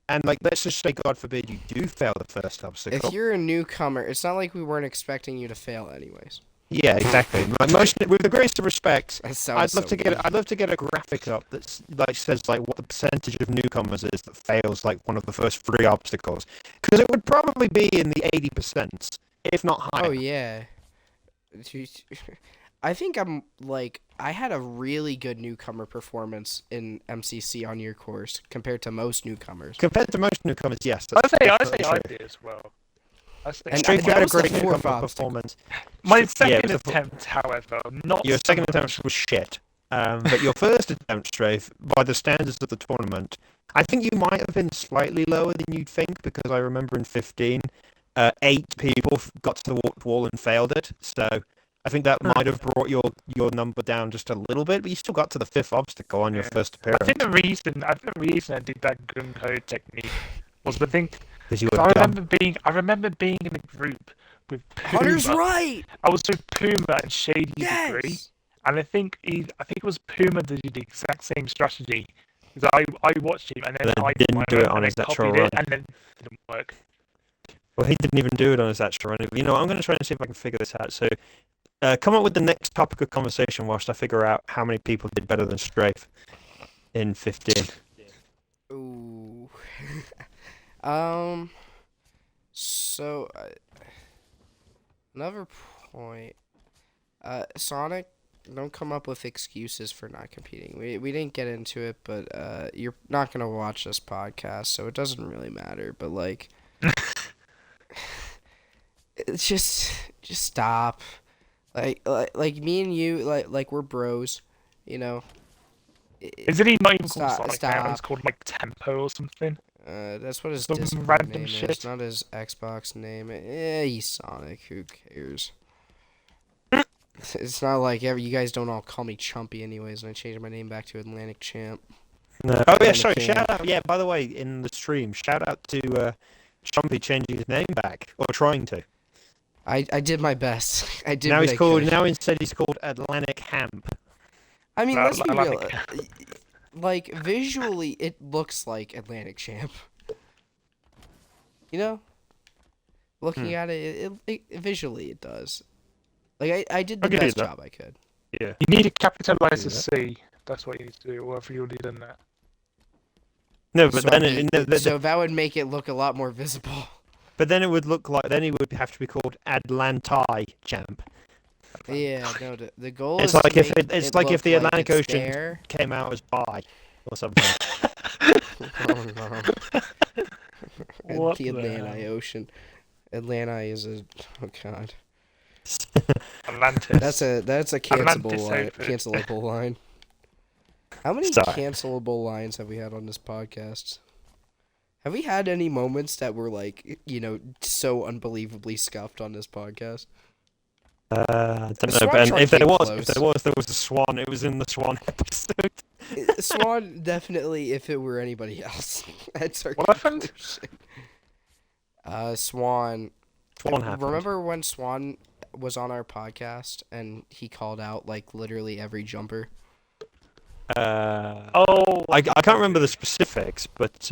and like let's just say God forbid you do fail the first obstacle. If you're a newcomer, it's not like we weren't expecting you to fail anyways. Yeah, exactly. Like with the greatest of respects, That sounds I'd love to get a graphic up that like says like what the percentage of newcomers is that fails like one of the first 3 obstacles, because it would probably be in the 80%, if not higher. Oh yeah. I think I'm like I had a really good newcomer performance in MCC on your course compared to most newcomers. Compared to most newcomers, yes, I that's say definitely I true. did as well. I say And Strafe that had a was the great fourth newcomer obstacle. performance. my Yeah, it second was attempt, however, not your so second much. attempt was shit. But your first attempt, Strafe, by the standards of the tournament, I think you might have been slightly lower than you'd think, because I remember in 15, 8 people got to the wall and failed it. So I think that might have brought your number down just a little bit, but you still got to the 5th obstacle on your first appearance. I think the reason I did that gung ho technique was Because you I were dumb. remember being in a group with Hunter's Puma. right. I was with Puma and Shady Degree, Yes. and I think it was Puma that did the exact same strategy. Because I watched him and then But I didn't do it on and his then actual copied run. it and then it didn't work. Well, he didn't even do it on his actual run. You know, I'm going to try and see if I can figure this out. So, come up with the next topic of conversation whilst I figure out how many people did better than Strafe in 15. Ooh. So another point. Sonic, don't come up with excuses for not competing. We didn't get into it, but you're not gonna watch this podcast, so it doesn't really matter. But like, it's just stop. Like me and you, like we're bros, you know. Isn't he not even called Stop- Sonic now? He's stop. called like Tempo or something. That's what his Some Discord random name shit. is, not his Xbox name. He's Sonic. Who cares? It's not like you guys don't all call me Chumpy anyways, and I changed my name back to Atlantic Champ. No. Oh yeah, Atlantic sorry. Champ. Shout out. Yeah, by the way, in the stream, shout out to Chumpy changing his name back, or trying to. I did my best. I did. Now what he's I called. could. Now instead he's called Atlantic Hamp. I mean, let's be real. Atlantic. Like visually, it looks like Atlantic Champ. You know, looking at it, visually it does. Like I did the I'll give you best that. job I could. Yeah. You need to capitalize the Yeah. C. That's what you need to do, or have you already done that? No, but So, then so that would make it look a lot more visible. but then it would look like he would have to be called Atlanti Champ. Yeah, no. The goal It's is like to if make it's like if look the Atlantic it's Ocean there. came out as bi or something. Oh no. What The the Atlantic hell? Ocean. Atlanta is a oh god. Atlantis. That's a Atlantis cancelable line. How many Sorry. cancelable lines have we had on this podcast? Have we had any moments that were like, so unbelievably scuffed on this podcast? I don't The know, Swan but Shark if there came was, close. there was the Swan. It was in the Swan episode. Swan, definitely, if it were anybody else. That's our What happened? conclusion. Swan. Swan happened. Remember when Swan was on our podcast and he called out like literally every jumper? Oh, I can't remember the specifics, but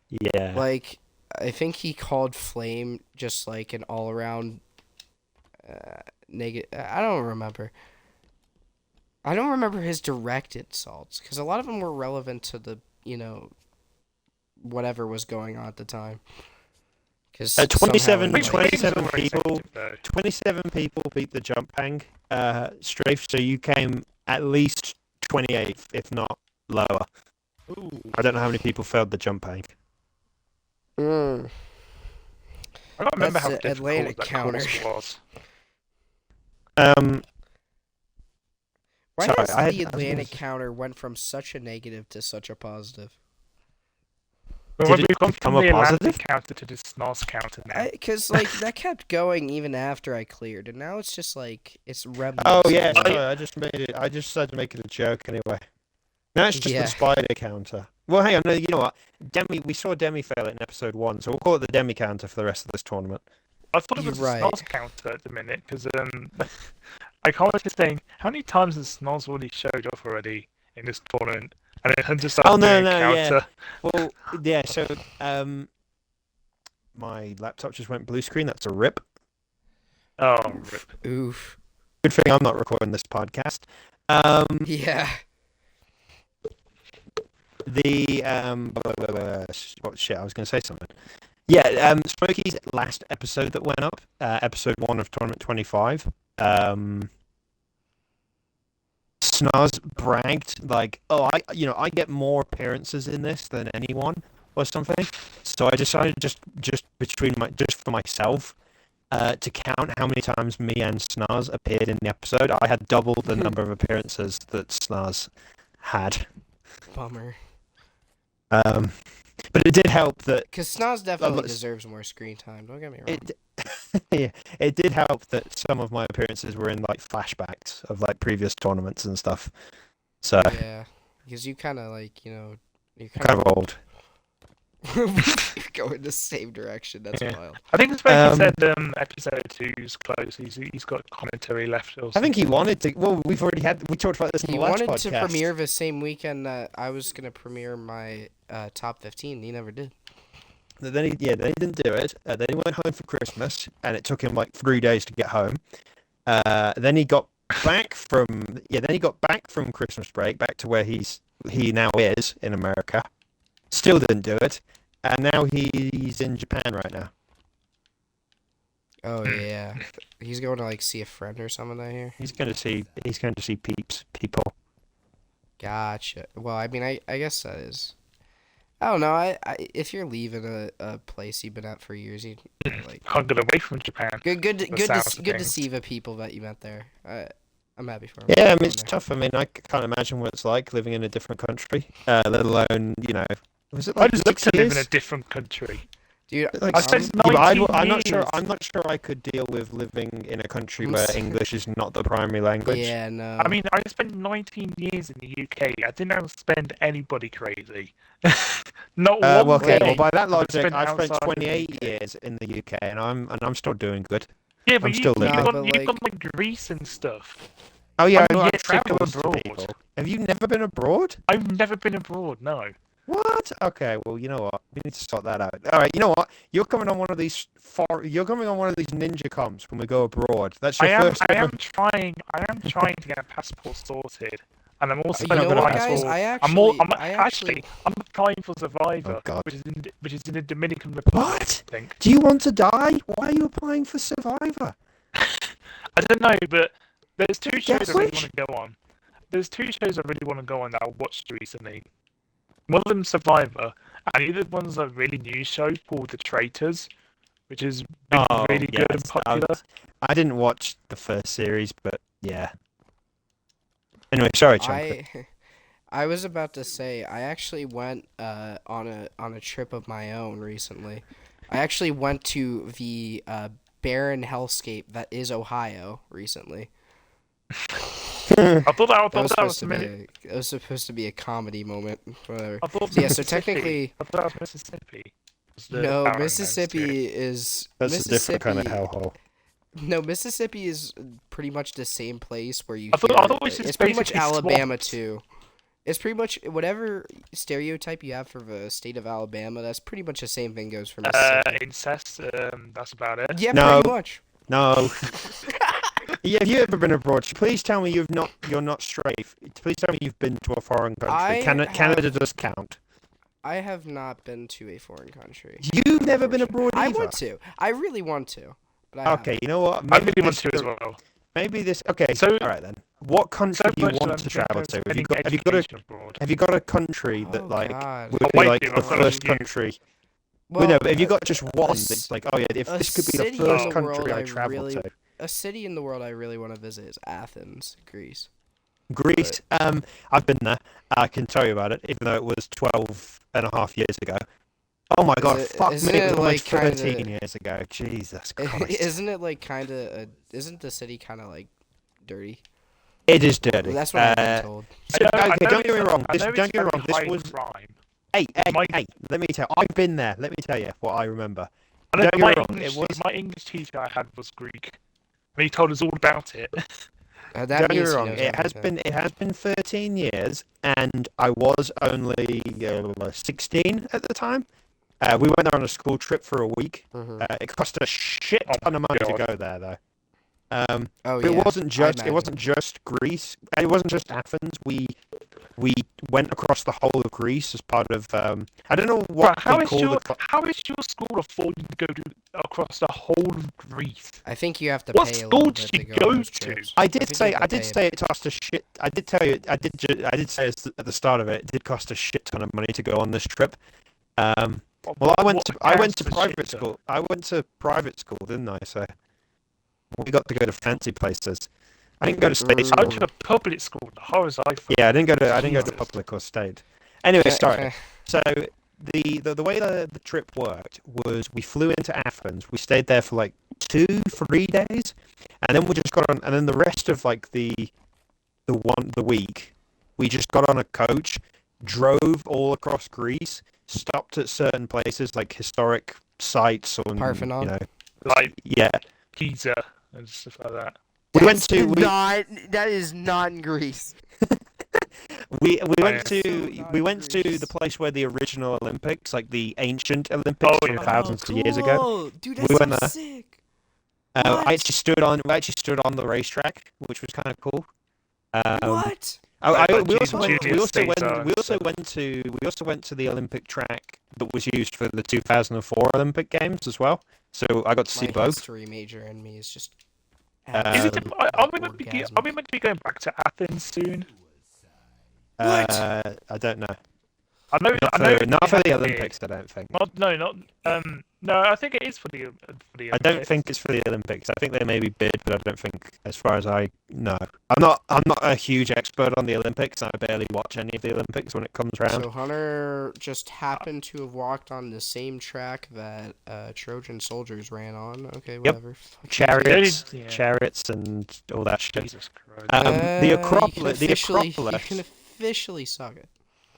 yeah. Like, I think he called Flame just like an all around negative. I don't remember. I don't remember his direct insults because a lot of them were relevant to the whatever was going on at the time. Because 27 Wait, people, Flame's not very 27 people beat the jump hang. Strafe, so you came at least 28th, if not lower. Ooh. I don't know how many people failed the jump hang. Mm. I don't remember That's how the difficult Atlantic that counter. course was. Why Sorry, has I had- the I was gonna Atlantic say- counter went from such a negative to such a positive? But Did it we've gone become from a the Atlantic positive? counter to the SNOS counter now. Because like that kept going even after I cleared, and now it's just like it's rebels. Oh yeah, everywhere. sorry, I just made it. I just decided to make it a joke anyway. No, it's just Yeah. the spider counter. Well, hang on, no, you know what? We saw Demi fail it in episode 1, so we'll call it the Demi counter for the rest of this tournament. I thought it You're was right. a SNOS counter at the minute, because I can't just saying, how many times has SNOS already showed off already in this tournament? And then Hunter started Oh, no, doing a no, yeah. counter. Well, yeah. So, my laptop just went blue screen. That's a rip. Oh, rip. Oof. Good thing I'm not recording this podcast. Yeah. What shit? I was going to say something. Yeah, Smokey's last episode that went up, episode 1 of Tournament 25. Snaz bragged like, "Oh, I get more appearances in this than anyone or something." So I decided just for myself to count how many times me and Snaz appeared in the episode. I had double the number of appearances that Snaz had. Bummer. But it did help that Because Snoz definitely deserves more screen time. Don't get me wrong. yeah, it did help that some of my appearances were in like flashbacks of like previous tournaments and stuff. So Yeah, because you kind of like, you're kind of old. we go in the same direction. That's Yeah. wild. I think it's when he said episode 2's close. He's got commentary left. Or I think he wanted to. Well, we talked about this in He the last wanted podcast. to premiere the same weekend that I was gonna premiere my top 15. He never did. Then he didn't do it. Then he went home for Christmas, and it took him like 3 days to get home. Then he got back from Christmas break back to where he now is in America. Still didn't do it, and now he's in Japan right now. Oh yeah, he's going to like see a friend or something. I hear. He's going to see people. Gotcha. Well, I mean, I guess that is. I don't know. I if you're leaving a place you've been at for years, you like. Can't get away from Japan. Good to see the people that you met there. I'm happy for him. Yeah, I mean it's tough. I mean I can't imagine what it's like living in a different country, let alone was it like I just looked 6 to live years? in a different country. Dude, Like, I spent 19 I'm not sure. years. I'm not sure I could deal with living in a country where English is not the primary language. Yeah, no. I mean, I spent 19 years in the UK. I didn't spend anybody crazy. Not one well, okay. day. Well, by that logic, spent I spent outside of the 28 UK. years in the UK, and I'm still doing good. Yeah, but I'm still living. you've got like Greece and stuff. Oh yeah, I'm I've yet to go travelled to abroad. people. Have you never been abroad? I've never been abroad. No. What? Okay, well, you know what? We need to sort that out. All right, you know what? You're coming on one of these ninja comps when we go abroad. That's your first. I am trying to get a passport sorted, and I'm also You know what, applying guys? for. I'm I'm applying for Survivor, Oh, God. which is in the Dominican Republic. What? I think. Do you want to die? Why are you applying for Survivor? I don't know, but there's two shows Guess I really which? want to go on. There's two shows I really want to go on that I watched recently. One of them's Survivor, and the other one's a really new show called The Traitors, which is really good and popular. I didn't watch the first series, but yeah. Anyway, sorry, Chunk. I was about to say I actually went on a trip of my own recently. I actually went to the barren hellscape that is Ohio recently. I thought that was It was supposed to be a comedy moment. Whatever. I thought Yeah, so Mississippi. technically, I thought that was Mississippi. no, Mississippi is That's a different kind of Mississippi. hellhole. No, Mississippi is pretty much the same place where you. I thought hear it was just it's pretty much basically Alabama swamps. too. It's pretty much whatever stereotype you have for the state of Alabama. That's pretty much the same thing goes for Mississippi. Incest. That's about it. Yeah, No. pretty much. No. Yeah, have you ever been abroad? Please tell me you're not strafe. Please tell me you've been to a foreign country. Canada does count. I have not been to a foreign country. You've never been abroad I either. want to. I really want to. But I Okay, you know what? I really want to as well. Maybe this. Okay, So- all right then. What country do you much that want I'm to thinking travel of to? spending education abroad. Have you got a country that Oh, like God. would I be might like do, the I've got a first few. country? well, no, but have you got just one s- that's like, oh yeah, if a this could be the city in first the country world I I travel really- to? a city in the world I really want to visit is Athens, Greece. Greece. I've been there. I can tell you about it, even though it was 12 and a half years ago. Oh my god, fuck me, isn't it was it almost like 13 years ago. Jesus Christ. Isn't it like kind of? Isn't the city kind of like dirty? It is dirty. Well, that's what I've been told. So, okay, don't get me wrong. I know Don't get me it's wrong. This very was. high crime. Hey, My- let me tell. I've been there. Let me tell you what I remember. I know Don't get my me wrong. English, It was. my English teacher I had was Greek. And he told us all about it. That Don't get me means he wrong. knows It has everything. been 13 years, and I was only 16 at the time. We went there on a school trip for a week. Mhm. It cost a shit ton of money to go there, though. Oh But yeah. it wasn't just imagine. Greece. It wasn't just Athens. We went across the whole of Greece as part of I don't know what Right, they call the how is your school affording to go across the whole of Greece? I think you have to What pay a school little did bit you to go on go those to? trips. I I did think say you have to pay it cost a shit. I did tell you I did say at the start of it, it did cost a shit ton of money to go on this trip. Well, I went to private school. I went to private school, didn't I? So we got to go to fancy places. I didn't go to state I school. went to a public school. The horrors I found. Yeah, I didn't go to Jesus. public or state. Anyway, Can sorry. I- So the way the trip worked was we flew into Athens. We stayed there for like 2-3 days, and then we just got on. And then the rest of like the week, we just got on a coach, drove all across Greece, stopped at certain places like historic sites or Parthenon? Like yeah. Pisa and stuff like that. We went to That is not in Greece. we went Right. to So we not went to Greece. the place where the original Olympics, like the ancient Olympics Oh, from yeah. thousands of years ago. Dude, We went there. sick. I What? actually we actually stood on the racetrack, which was kind of cool. What? We also went. Julius Caesar We also and went to the Olympic track that was used for the 2004 Olympic Games as well. So I got to see My both. history major in me is just. Is it, absolute are we meant to be orgasm. meant to be going back to Athens soon? What? I don't know. I know. Not it for had the to be. Olympics, I don't think. No. I think it is for the I Olympics. don't think it's for the Olympics. I think they maybe bid, but I don't think, as far as I know. I'm not a huge expert on the Olympics. I barely watch any of the Olympics when it comes around. So Hunter just happened to have walked on the same track that Trojan soldiers ran on. Okay, whatever. Fuck you. Chariots, and all that shit. Jesus Christ. The Acropolis. You can officially suck it.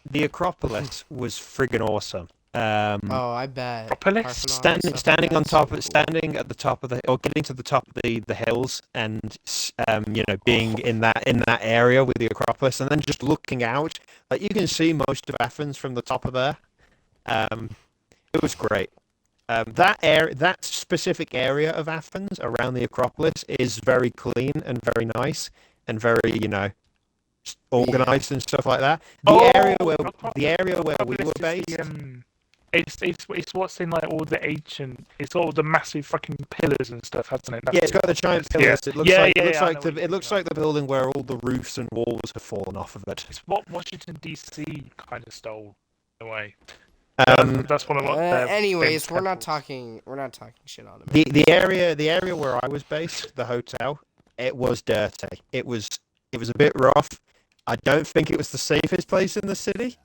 The Acropolis was friggin' awesome. Oh, I bet. Acropolis? Parthenon and stuff like that's so cool. Standing at the top of getting to the top of the hills, and being in that area with the Acropolis, and then just looking out, like you can see most of Athens from the top of there. It was great. That specific area of Athens around the Acropolis is very clean and very nice and very organized and stuff like that. The area where we were based. It's what's in like all the ancient. It's all the massive fucking pillars and stuff, hasn't it? Yeah, it's got the giant pillars. Yeah. It looks like the building where all the roofs and walls have fallen off of it. It's what Washington DC kind of stole in a way. Um, That's one of what. Anyways, we're not talking shit on it. the area where I was based, the hotel, it was dirty. It was a bit rough. I don't think it was the safest place in the city.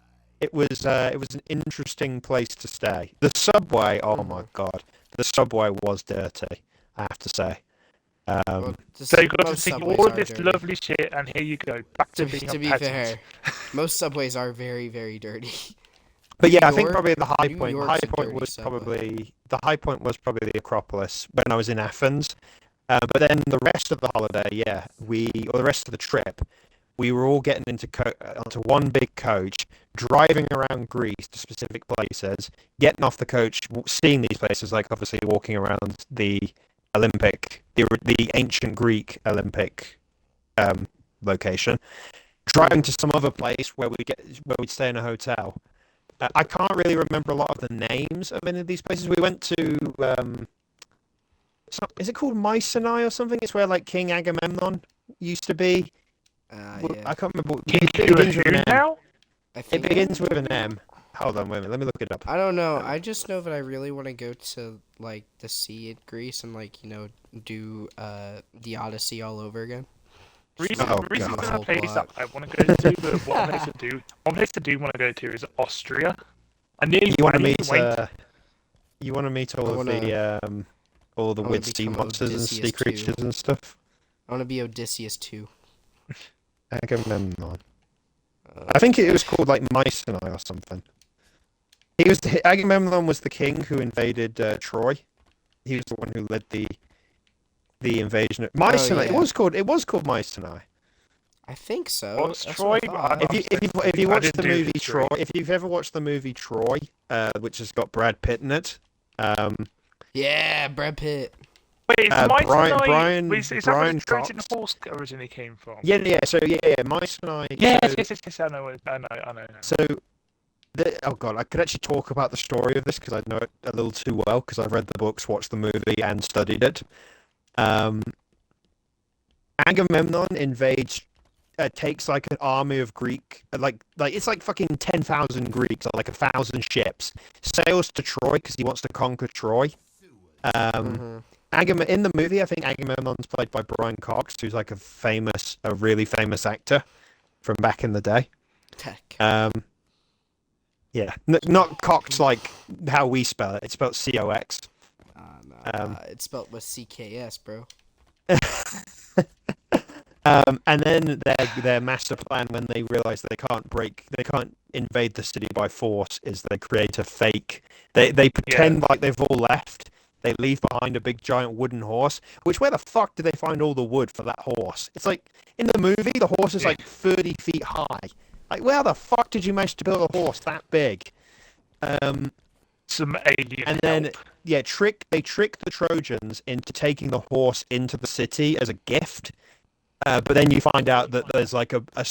It was an interesting place to stay. The subway, oh my god, the subway was dirty, I have to say. So you got to see all this lovely shit, and here you go, back to being to be fair, most subways are very, very dirty. But yeah, I New think York- probably the high New point. York's High a point dirty was subway. probably the Acropolis when I was in Athens. But then the rest of the holiday, the rest of the trip, we were all getting onto one big coach, driving around Greece to specific places, getting off the coach, seeing these places, like obviously walking around the ancient Greek Olympic location, driving to some other place where we'd stay in a hotel. I can't really remember a lot of the names of any of these places. We went to is it called Mycenae or something? It's where like King Agamemnon used to be. Yeah. I can't remember. It begins with an M. It begins with an M. Hold on, wait a minute. Let me look it up. I don't know. I just know that I really want to go to like the sea in Greece and do the Odyssey all over again. Reason Oh, reason God. for that place that I want to go to, but one place to do want to go to is Austria. I nearly You want to went. meet? You want to meet all I all the wanna weird sea become monsters and Odysseus sea creatures too. and stuff? I want to be Odysseus too. Agamemnon. I think it was called like Mycenae or something. Agamemnon was the king who invaded Troy. He was the one who led the invasion of Mycenae. yeah. It was called Mycenae. I think so. What's That's Troy? what I thought. If you I watch didn't the do movie history. Troy, if you've ever watched the movie Troy, which has got Brad Pitt in it, Yeah, Brad Pitt. Wait, is Mice Brian and I... Brian Wait, is that where Brian the Trojan Cox. horse originally came from? Yeah. So Mice and I. Yes. I know. So oh god, I could actually talk about the story of this because I know it a little too well because I've read the books, watched the movie, and studied it. Um, Agamemnon invades, takes like an army of Greek, like it's like fucking 10,000 Greeks or like 1,000 ships, sails to Troy because he wants to conquer Troy. Mm-hmm. In the movie, I think Agamemnon's played by Brian Cox, who's like a really famous actor from back in the day. Tech. Yeah, not Cox like how we spell it. It's spelled COX. It's spelled with CKS, bro. And then their master plan when they realize they can't invade the city by force is they create a fake. They pretend like they've all left. They leave behind a big giant wooden horse. Which where the fuck did they find all the wood for that horse? It's like in the movie the horse is like 30 feet high. Like where the fuck did you manage to build a horse that big? Some alien And then help. they trick the Trojans into taking the horse into the city as a gift. But then you find out that there's like a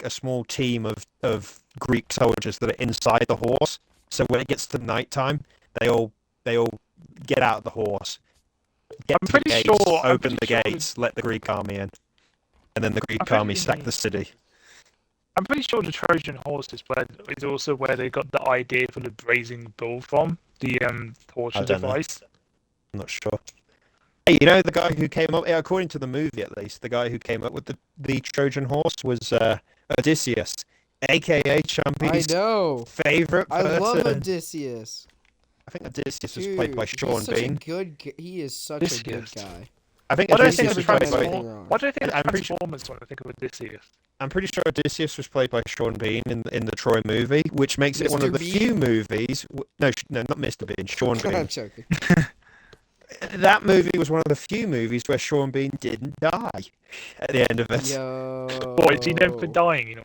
small team of Greek soldiers that are inside the horse. So when it gets to nighttime, they all get out of the horse, get I'm to the pretty gates, sure- I'm open pretty the sure gates, let the Greek army in, and then the Greek I'm army pretty- sack the city. I'm pretty sure the Trojan horse is also where they got the idea for the brazen bull from, the torture I don't know. device. I'm not sure. Hey, you know the guy who came up, according to the movie at least, the guy who came up with the Trojan horse was Odysseus, aka I Chumpy's know. favorite I person. love Odysseus. I think Odysseus was Dude, played by Sean he's such Bean. He is such a good Odysseus. guy. I think Why do I Odysseus think was of played by. Transformers? Why do I think of I'm pretty sure- Transformers when I think of Odysseus? I'm pretty sure Odysseus was played by Sean Bean in the Troy movie, which makes it one of Mr. the Bean? few movies. No, not Mr. Bean. Sean I'm Bean. joking. That movie was one of the few movies where Sean Bean didn't die at the end of it. Yo. Boy, is he known for dying?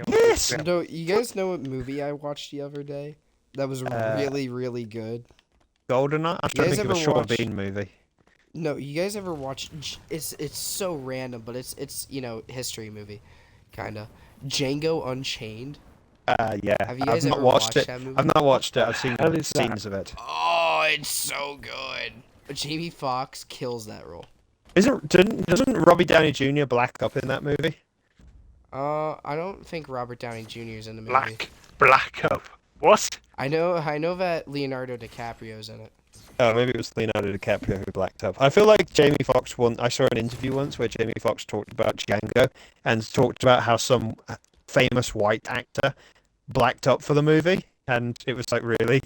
Yes! No, you guys know what movie I watched the other day? That was really, really good. Goldeneye. I'm You trying to guys think of a ever Sean watch- Bean movie. No, you guys ever watch? It's so random, but it's history movie, kinda. Django Unchained. Yeah. Have you guys I've not ever watched watched it. that movie? I've not watched it. I've seen hell is that? scenes of it. Oh, it's so good. Jamie Foxx kills that role. Doesn't Robbie Downey Jr. black up in that movie? I don't think Robert Downey Jr. is in the movie. Black up. What? I know that Leonardo DiCaprio's in it. Oh, maybe it was Leonardo DiCaprio who blacked up. I feel like Jamie Foxx I saw an interview once where Jamie Foxx talked about Django and talked about how some famous white actor blacked up for the movie, and it was like really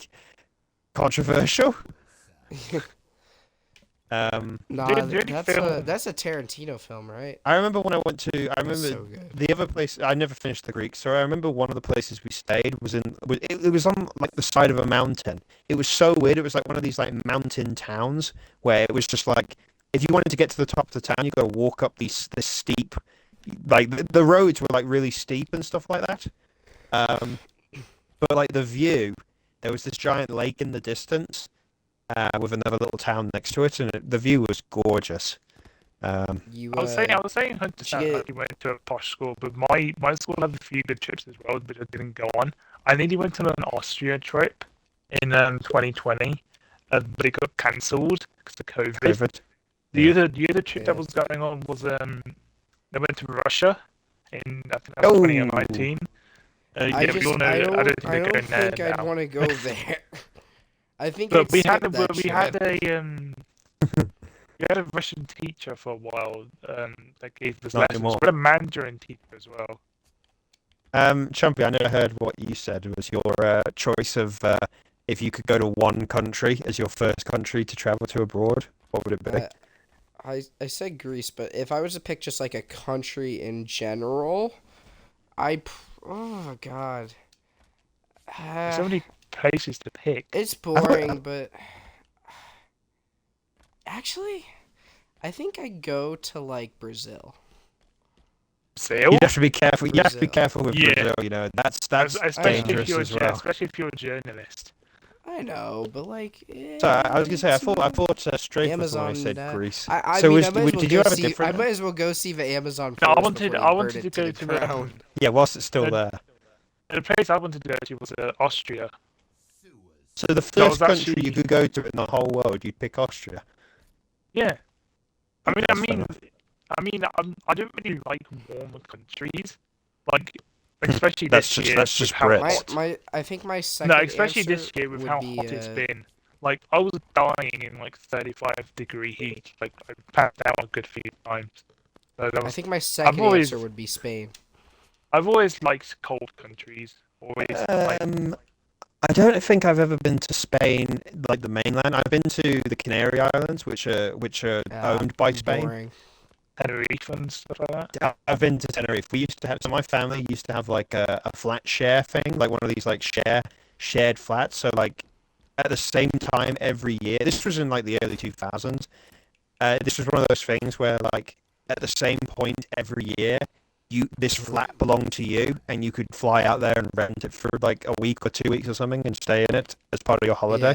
controversial. Nah, Dude, that's a Tarantino film, right? I remember when I went to. I That's remember so good. the other place. I never finished the Greek story. I remember one of the places we stayed was it was on like the side of a mountain. It was so weird. It was like one of these like mountain towns where it was just like if you wanted to get to the top of the town, you got to walk up this steep, like the roads were like really steep and stuff like that. But like the view, there was this giant lake in the distance. With another little town next to it, and the view was gorgeous. You, I was saying Hunter sounded get- like he went to a posh school, but my school had a few good trips as well, but I didn't go on. I nearly went on an Austria trip in 2020, but it got cancelled because of COVID. COVID. The other trip that was going on was they went to Russia in I think that was Oh. 2019. I we all know. I don't think they're going there think I'd now. want to go there. I think But I'd we skip had that we trip. had a Russian teacher for a while that gave us Not lessons. anymore. We had a Mandarin teacher as well. Chumpy, I never heard what you said was your choice of if you could go to one country as your first country to travel to abroad. What would it be? I said Greece, but if I was to pick just like a country in general, oh god, There's so many places to pick. it's boring, but actually, I think I'd go to like Brazil. Sail? You'd have to be careful. You have to be Brazil. careful with Yeah. Brazil. You know that's Especially dangerous as well. Especially if you're a journalist. I know, but like, So I was gonna say, I it's more thought Strafe was the one who Amazon. said Greece. I So mean, I might as well did you go have a see. I different? might as well go see the Amazon No, forest before they I burn wanted to it to go the to ground. Yeah, whilst it's still the there. the place I wanted to go to was Austria. So the That was first country actually you could go to in the whole world, you'd pick Austria. yeah. Okay, that's fair enough. I don't really like warmer countries, like especially That's this just year that's with just how Brits. hot. I think my No, second especially answer this year with would how be hot it's been. Like I was dying in like 35-degree heat. Like I passed out a good few times. So that I was. think my I've second answer always would be Spain. I've always liked cold countries. Always like I don't think I've ever been to Spain, like the mainland. I've been to the Canary Islands, which are owned by Spain. Boring. Tenerife and stuff like that. I've been to Tenerife. We used to have, so my family used to have like a flat share thing, like one of these like shared flats. So like at the same time every year. This was in like the early 2000s. This was one of those things where like at the same point every year, this flat belonged to you, and you could fly out there and rent it for like a week or 2 weeks or something, and stay in it as part of your holiday.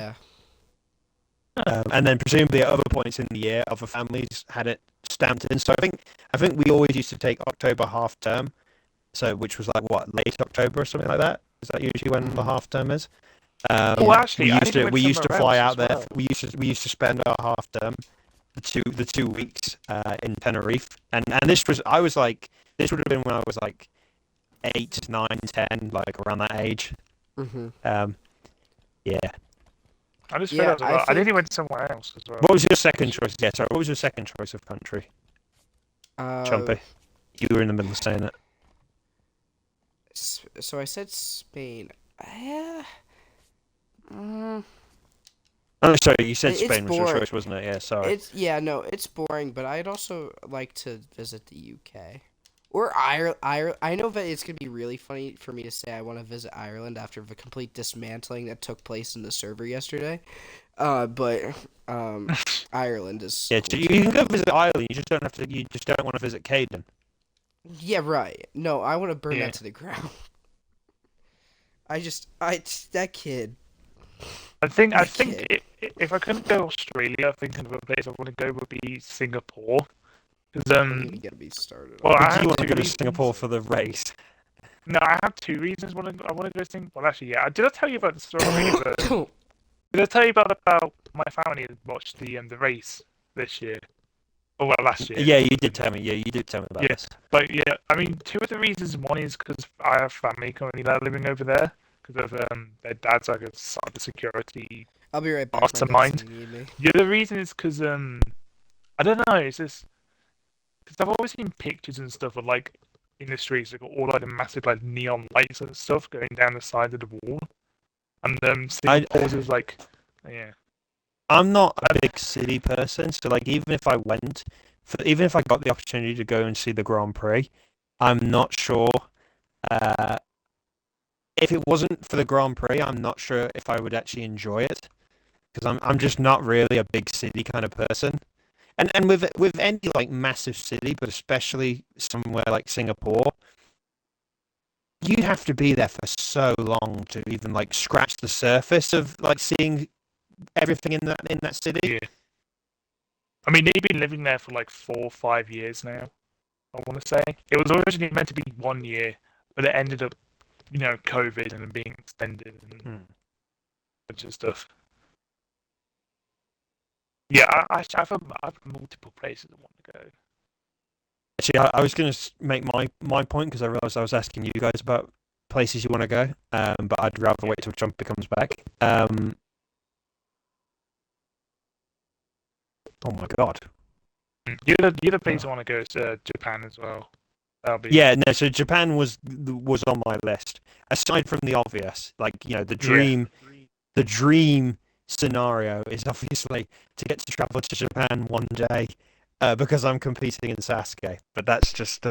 Yeah. And then presumably at other points in the year, other families had it stamped in. So I think we always used to take October half term, so which was like what, late October or something like that. Is that usually when the half term is? Oh, actually, I think We used to somewhere fly else out as there. well. We used to spend our half term, the 2 weeks in Tenerife, and I was like, this would have been when I was like 8, 9, 10, like around that age. Mm-hmm. Yeah. I just Yeah, realized I I think think- he went somewhere else as well. What was your second choice? Yeah, sorry. What was your second choice of country? Chumpy. You were in the middle of saying it. So I said Spain. Yeah. Oh, sorry. You said It's Spain was your boring. choice, wasn't it? Yeah, sorry. It's boring, but I'd also like to visit the UK or Ireland. I know that it's gonna be really funny for me to say I want to visit Ireland after the complete dismantling that took place in the server yesterday. But Ireland is. Yeah, cool you too. can go visit Ireland. You just don't have to. You just don't want to visit Caden. Yeah, right. No, I want to burn Yeah. that to the ground. That kid. I think kid. if I couldn't go Australia, I think another place I want to go would be Singapore. Because Don't even get me started. well, on I Do have you want to two go to reasons. Singapore for the race? No, I have two reasons. I want to go to Singapore. Well, actually, yeah. Did I tell you about the story? that. Did I tell you about my family that watched the race this year? Oh well, last year. Yeah, you did tell me. Yeah, you did tell me about Yeah. this. But yeah, I mean, two of the reasons. One is because I have family currently living over there because of their dad's like a cybersecurity I'll be right back. My mastermind. dad's gonna need me. The other reason is because I don't know. It's just because I've always seen pictures and stuff of like in the streets, they've got all like the massive like neon lights and stuff going down the side of the wall, and Singapore's is like, yeah. I'm not a big city person, so like even if I got the opportunity to go and see the Grand Prix, I'm not sure. If it wasn't for the Grand Prix, I'm not sure if I would actually enjoy it, because I'm just not really a big city kind of person. And with any like massive city, but especially somewhere like Singapore, you'd have to be there for so long to even like scratch the surface of like seeing everything in that city. Yeah. I mean, they've been living there for like 4 or 5 years now. I want to say it was originally meant to be 1 year, but it ended up, COVID and then being extended and a bunch of stuff. Yeah, I have multiple places I want to go. Actually, I was going to make my point because I realised I was asking you guys about places you want to go, but I'd rather wait till Trumpy comes back. Oh my god. The other place I want to go is Japan as well. That'll be Yeah, no. So Japan was on my list. Aside from the obvious, like the dream scenario is obviously to get to travel to Japan one day, because I'm competing in Sasuke. But that's just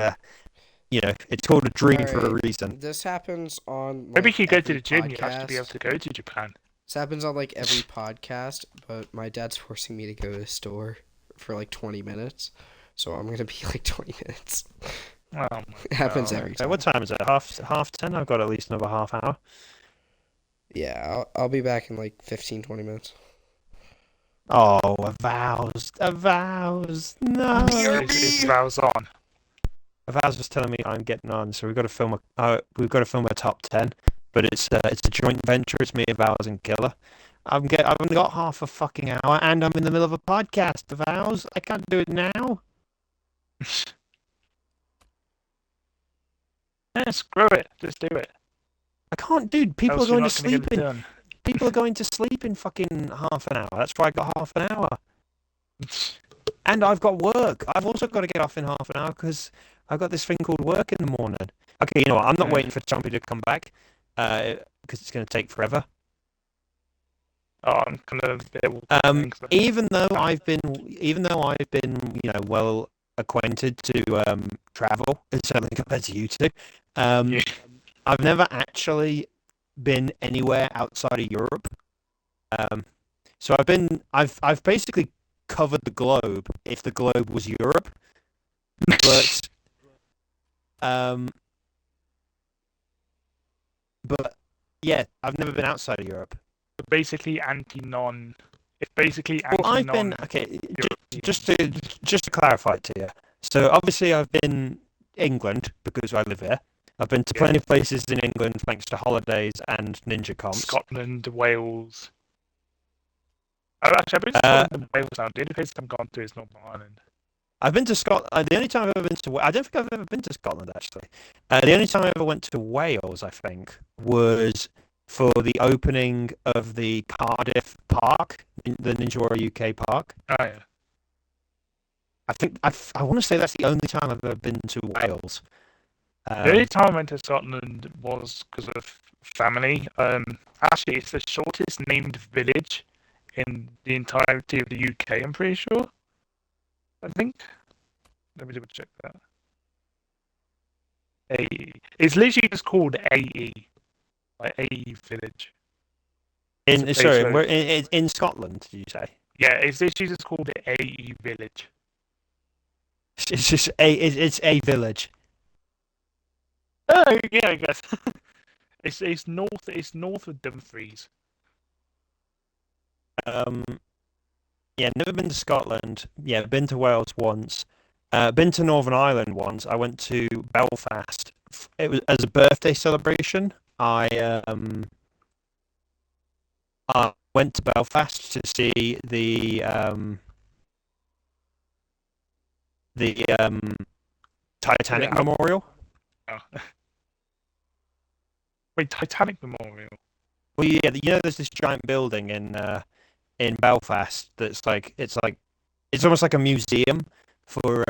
it's called a dream for a Alright. reason. This happens on maybe like if you go to every the gym, you have to be able podcast. to go to Japan. This happens on like every podcast, but my dad's forcing me to go to the store for like 20 minutes. So I'm gonna be like 20 minutes. Oh my It happens God. every So time. what time is it? Half 10. I've got at least another half hour. Yeah, I'll be back in like 15, 20 minutes. Oh, Avow's, no. Is Val's on? Avow's was telling me I'm getting on, so we've got to film a top 10, but it's a joint venture. It's me, Avow's, and Killer. I've only got half a fucking hour, and I'm in the middle of a podcast. Avow's, I can't do it now. Yeah, screw it. Just do it. I can't, dude. People Else are you're going to not going to sleep get it in. done. People are going to sleep in fucking half an hour. That's why I got half an hour. And I've got work. I've also got to get off in half an hour because I've got this thing called work in the morning. Okay, you know what? I'm not waiting for Chompy to come back because it's going to take forever. Oh, I'm kind of. Even though I've been, well acquainted to travel, certainly compared to you two, Yeah. I've never actually been anywhere outside of Europe. So I've basically covered the globe if the globe was Europe, but yeah, I've never been outside of Europe. Basically anti-non. It's basically anti-non. Well, I've been just to clarify to you. So obviously I've been England because I live here. I've been to plenty of places in England thanks to holidays and ninja comps. Scotland, Wales. Oh, actually, I've been to Scotland and Wales now. The only place I've gone to is Northern Ireland. I've been to Scotland. The only time I've ever been to, I don't think I've ever been to Scotland actually. The only time I ever went to Wales, I think, was for the opening of the Cardiff Park, the Ninja Warrior UK Park. Oh yeah. I think I want to say that's the only time I've ever been to Wales. The only time I went to Scotland was because of family. Actually, it's the shortest named village in the entirety of the UK. I'm pretty sure. I think. Let me double check that. AE. It's literally just called AE, like AE village. In Scotland, did you say? Yeah, it's literally just called AE village. It's just it's a village. Oh yeah, I guess. It's north of Dumfries. Yeah, never been to Scotland. Yeah, been to Wales once. Been to Northern Ireland once. I went to Belfast. It was as a birthday celebration. I went to Belfast to see the Titanic Memorial. Oh. Wait, Titanic Memorial. Well, yeah, there's this giant building in Belfast that's it's almost like a museum for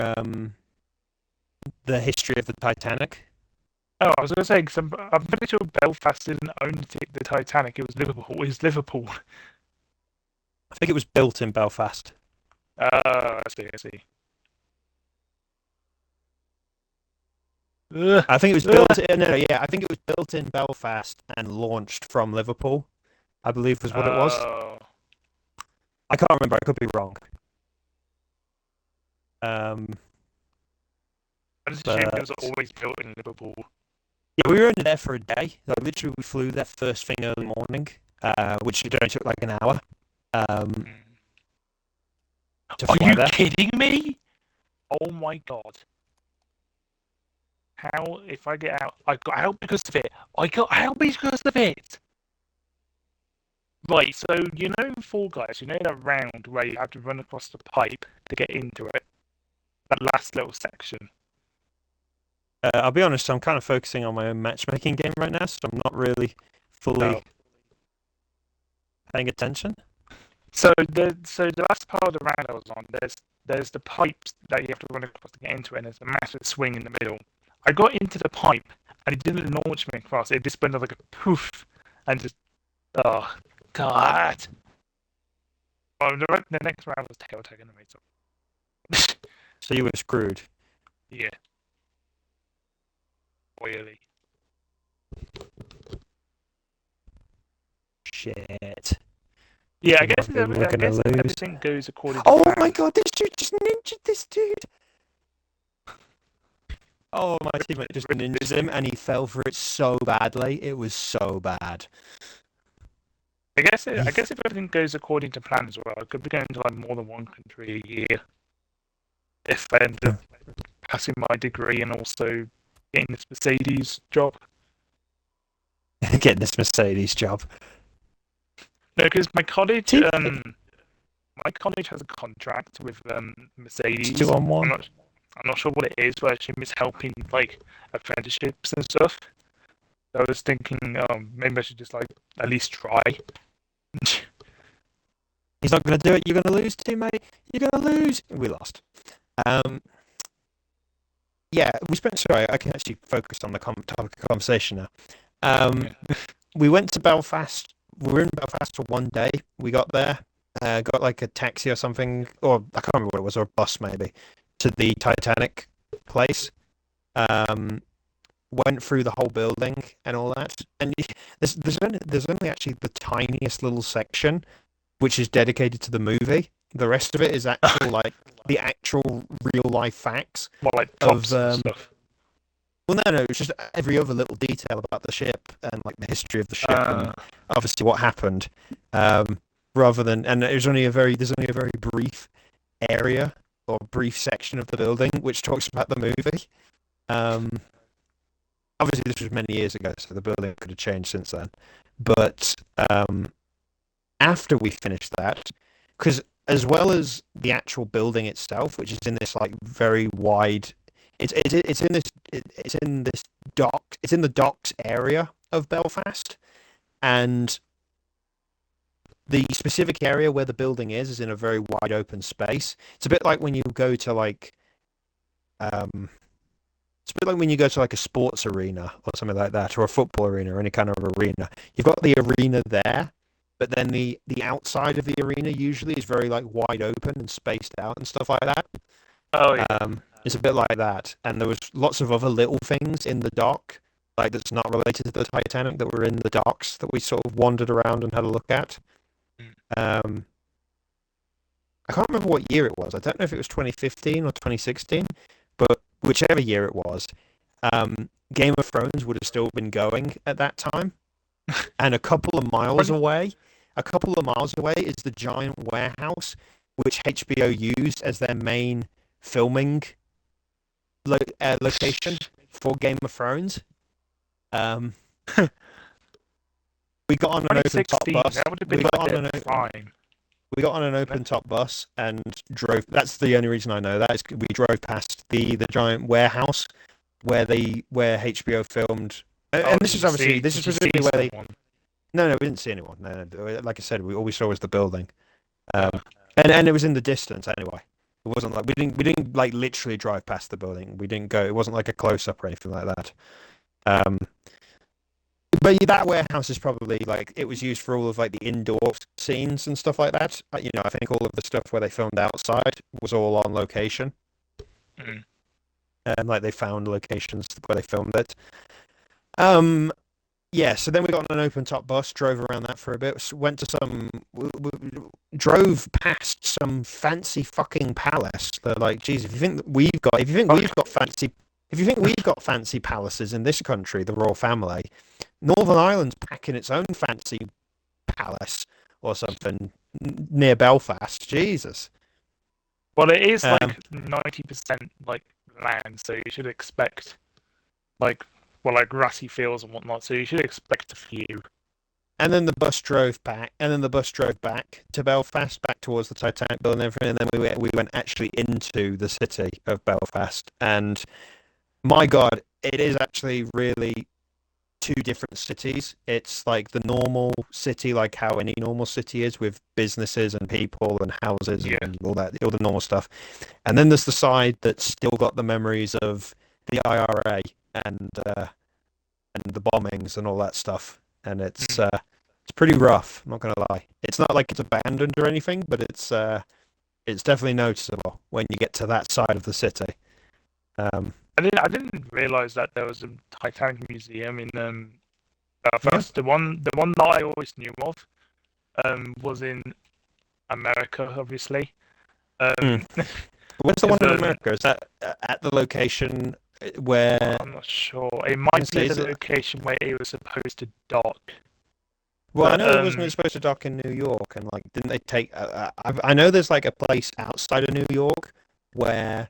the history of the Titanic. Oh, I was going to say, because I'm pretty sure Belfast didn't own the Titanic. It was Liverpool. It was Liverpool. I think it was built in Belfast. I see. I think it was built. I think it was built in Belfast and launched from Liverpool. I believe was what it was. I can't remember. I could be wrong. I just assumed it was always built in Liverpool. Yeah, we were only there for a day. Like literally, we flew there first thing early morning, which only took like an hour. Are you kidding me? Oh my god! How if I get out? I got out because of it. I got out because of it. Right, so you know in Fall Guys, you know that round where you have to run across the pipe to get into it? That last little section. I'll be honest, I'm kind of focusing on my own matchmaking game right now, so I'm not really fully paying attention. So the last part of the round I was on, there's the pipes that you have to run across to get into it, and there's a massive swing in the middle. I got into the pipe, and it didn't launch me across. It just went like a poof, and just oh god. Oh, the next round was tail tag anyway. So you were screwed. Yeah. Really. Shit. Yeah, I guess everything goes according to Oh plan. my god, this dude just ninja'd this dude! Oh, my teammate just ninja'd him and he fell for it so badly. It was so bad. I guess if everything goes according to plan as well, I could be going to like more than one country a year if I end up passing my degree and also getting this Mercedes job. Getting this Mercedes job. No, because my college, See? my college has a contract with Mercedes. 2-on-1. I'm not sure what it is, but I assume it's helping like apprenticeships and stuff. So I was thinking, maybe I should just like at least try. He's not going to do it. You're going to lose too, mate. You're going to lose. We lost. Yeah, sorry, I can actually focus on the topic of conversation now. We went to Belfast. We were in Belfast for one day. We got there, got like a taxi or something, or I can't remember what it was, or a bus maybe, to the Titanic place. Went through the whole building and all that. And there's only actually the tiniest little section which is dedicated to the movie. The rest of it is actual like the actual real life facts. Well, like props and stuff. Well, no, it's just every other little detail about the ship and like the history of the ship and obviously what happened. Rather than, and there's only a very brief area or brief section of the building which talks about the movie. Obviously, this was many years ago, so the building could have changed since then. But after we finished that, because as well as the actual building itself, which is in this like very wide, it's in the docks area of Belfast, and the specific area where the building is in a very wide open space. It's a bit like when you go to like it's a bit like when you go to like a sports arena or something like that, or a football arena or any kind of arena. You've got the arena there, but then the outside of the arena usually is very like wide open and spaced out and stuff like that. Oh yeah. It's a bit like that, and there was lots of other little things in the dock, like that's not related to the Titanic, that were in the docks that we sort of wandered around and had a look at. I can't remember what year it was. I don't know if it was 2015 or 2016, but whichever year it was, Game of Thrones would have still been going at that time. And a couple of miles away is the giant warehouse which HBO used as their main filming location for Game of Thrones. We got on an open top bus. That would have been fine. We got on an open top bus and drove. That's the only reason I know that is we drove past the giant warehouse where HBO filmed. And this is specifically where they. No, we didn't see anyone. No, like I said, all we saw was the building, and it was in the distance anyway. It wasn't like we didn't like literally drive past the building. We didn't go. It wasn't like a close up or anything like that. But that warehouse is probably like it was used for all of like the indoor scenes and stuff like that. You know, I think all of the stuff where they filmed outside was all on location. And like they found locations where they filmed it. Yeah. So then we got on an open top bus, drove around that for a bit. Went to drove past some fancy fucking palace. They're like, geez, if you think we've got fancy palaces in this country, the royal family, Northern Ireland's packing its own fancy palace or something near Belfast. Jesus. Well, it is like 90% like land, so you should expect like grassy fields and whatnot. So you should expect a few. And then the bus drove back, to Belfast, back towards the Titanic building and everything. And then we went actually into the city of Belfast, and my God, it is actually really two different cities. It's like the normal city, like how any normal city is, with businesses and people and houses and all the normal stuff. And then there's the side that's still got the memories of the IRA and the bombings and all that stuff. And it's pretty rough. I'm not gonna lie. It's not like it's abandoned or anything, but it's definitely noticeable when you get to that side of the city. I didn't realize that there was a Titanic museum in Belfast. Yeah. The one that I always knew of was in America, obviously. Where's the one in America? Is that at the location where? I'm not sure. It might be the location where it was supposed to dock. Well, I But know it wasn't supposed to dock in New York, and like, didn't they take? I know there's like a place outside of New York where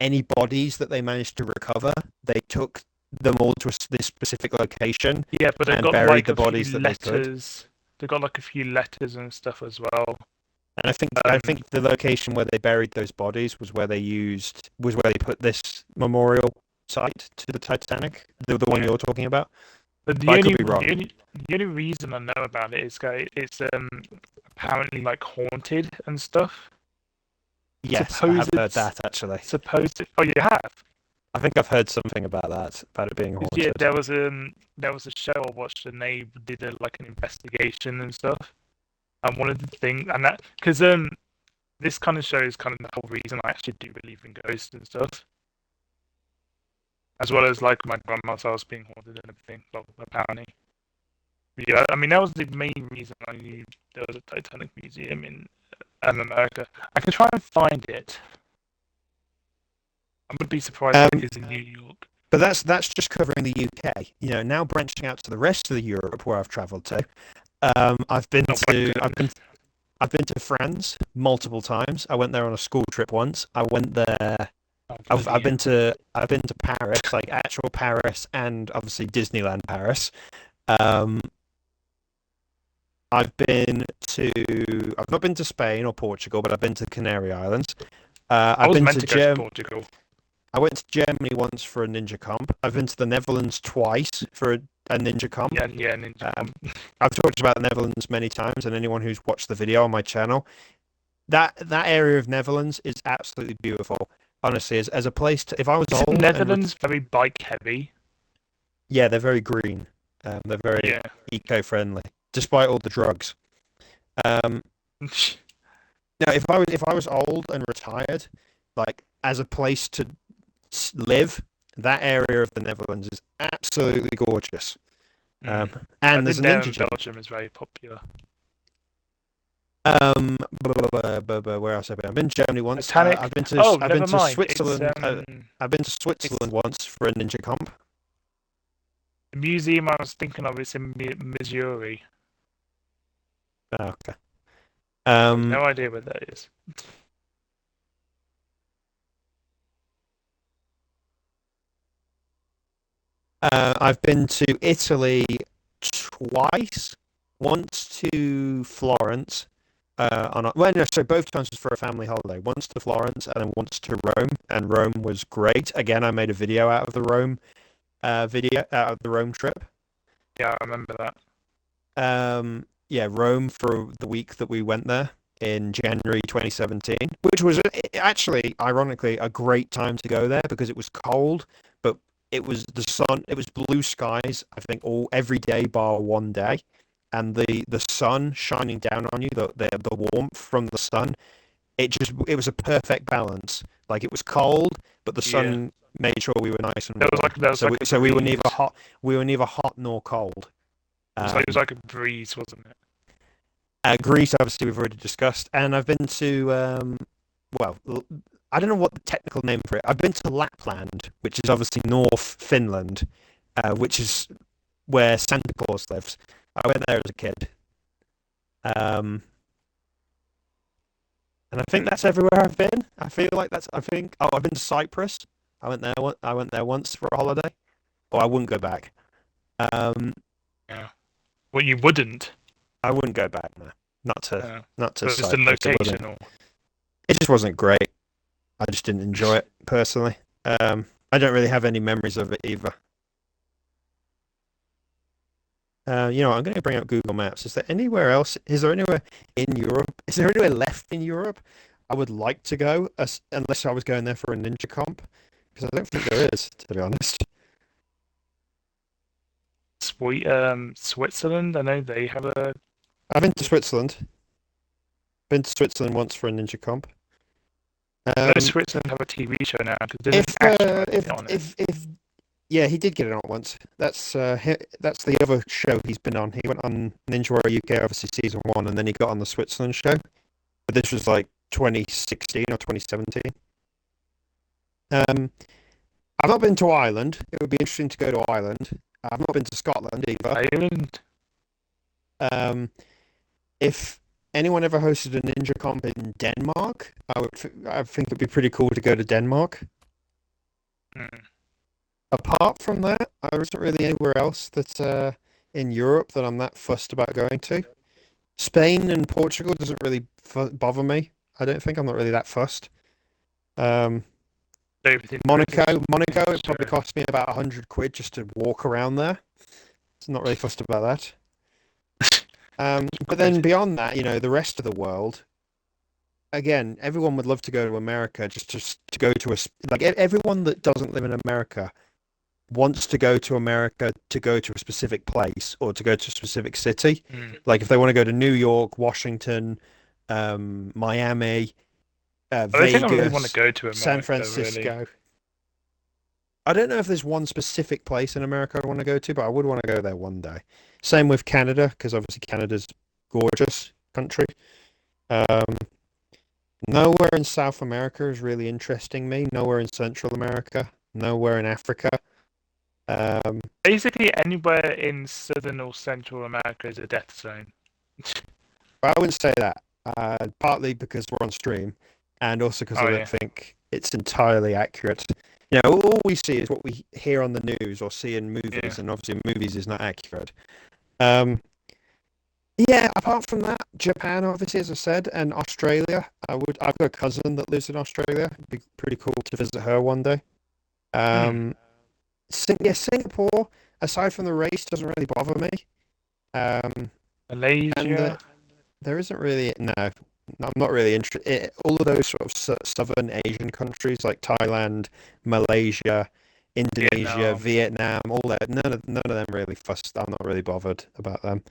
any bodies that they managed to recover, they took them all to this specific location yeah, but they and got buried like the a few bodies that they could. letters. They got like a few letters and stuff as well. And I think the location where they buried those bodies was where they put this memorial site to the Titanic, the one Yeah. you're talking about. But But I could be wrong. the only reason I know about it is it's apparently like haunted and stuff. Yes, I have heard that actually. Oh, you have? I think I've heard something about that, about it being 'Cause, yeah, haunted. there was a show I watched and they did like an investigation and stuff. And one of the things, and that because this kind of shows kind of the whole reason I actually do believe in ghosts and stuff, as well as like my grandma's house being haunted and everything. Well, apparently, yeah. I mean, that was the main reason I knew there was a Titanic museum in America. I can try and find it. I would be surprised if it is in New York. But that's just covering the UK. You know, now branching out to the rest of the Europe where I've travelled to. I've been to France multiple times. I went there on a school trip once. I went there. I've been to Paris, like actual Paris, and obviously Disneyland Paris. I've not been to Spain or Portugal, but I've been to the Canary Islands. I was meant to go to Portugal. I went to Germany once for a ninja comp. I've been to the Netherlands twice for a ninja comp. Yeah, ninja comp. I've talked about the Netherlands many times, and anyone who's watched the video on my channel, that area of Netherlands is absolutely beautiful. Honestly, as a place to, if I was Is old, Netherlands very bike heavy? Yeah, they're very green. They're very eco-friendly, despite all the drugs. Now, if I was old and retired, like as a place to live, that area of the Netherlands is absolutely gorgeous. And there's an ninja gym. Belgium is very popular. Where else have I been? I've been to Germany once. Titanic. I've been to mind. Switzerland. I've been to Switzerland once for a ninja comp. The museum I was thinking of is in Missouri. Oh, okay. No idea where that is. I've been to Italy twice. Once to Florence. Both times was for a family holiday. Once to Florence and then once to Rome, and Rome was great. Again, I made a video out of the Rome trip. Yeah, I remember that. Yeah, Rome for the week that we went there in January 2017, which was actually, ironically, a great time to go there because it was cold, but it was the sun, it was blue skies, I think every day bar one day, and the sun shining down on you, the warmth from the sun, it was a perfect balance. Like it was cold, but the sun made sure we were nice and warm. So we were neither hot nor cold. It was like a breeze, wasn't it? Greece, obviously, we've already discussed, and I've been to I don't know what the technical name for it. I've been to Lapland, which is obviously North Finland, which is where Santa Claus lives. I went there as a kid, and I think that's everywhere I've been. I feel like I've been to Cyprus. I went there once for a holiday, or I wouldn't go back. Yeah. Well, you wouldn't. I wouldn't go back, no. Not to Cyprus. Just the location, or it just wasn't great. I just didn't enjoy it personally. I don't really have any memories of it either. I'm going to bring up Google Maps. Is there anywhere else? Is there anywhere in Europe? Is there anywhere left in Europe I would like to go, unless I was going there for a ninja comp? Because I don't think there is, to be honest. Switzerland. I know they have a. I've been to Switzerland. Been to Switzerland once for a ninja comp. Switzerland have a TV show now. Yeah, he did get it on once. That's the other show he's been on. He went on Ninja Warrior UK, obviously season 1, and then he got on the Switzerland show. But this was like 2016 or 2017. I've not been to Ireland. It would be interesting to go to Ireland. I've not been to Scotland either. Ireland. If anyone ever hosted a Ninja Comp in Denmark, I think it'd be pretty cool to go to Denmark. Mm. Apart from that, there isn't really anywhere else that's in Europe that I'm that fussed about going to. Spain and Portugal doesn't really bother me. I don't think I'm not really that fussed. Monaco, it probably cost me about £100 just to walk around there. It's not really fussed about that. But then beyond that, the rest of the world, again, everyone would love to go to America just to go to everyone that doesn't live in America wants to go to America to go to a specific place or to go to a specific city. Mm. Like if they want to go to New York, Washington, Miami, I don't think I really Vegas, want to go to America, San Francisco. really. I don't know if there's one specific place in America I want to go to, but I would want to go there one day. Same with Canada, because obviously Canada's gorgeous country. Nowhere in South America is really interesting me. Nowhere in Central America. Nowhere in Africa. Basically, anywhere in Southern or Central America is a death zone. I wouldn't say that. Partly because we're on stream, and also because I don't yeah. think it's entirely accurate. All we see is what we hear on the news or see in movies, and obviously movies is not accurate. Yeah, apart from that, Japan, obviously, as I said, and Australia. I've got a cousin that lives in Australia. It'd be pretty cool to visit her one day. Singapore, aside from the race, doesn't really bother me. Malaysia. And there isn't really, no, I'm not really interested. All of those sort of southern Asian countries like Thailand, Malaysia, Indonesia, Vietnam, all that, none of them really fussed. I'm not really bothered about them.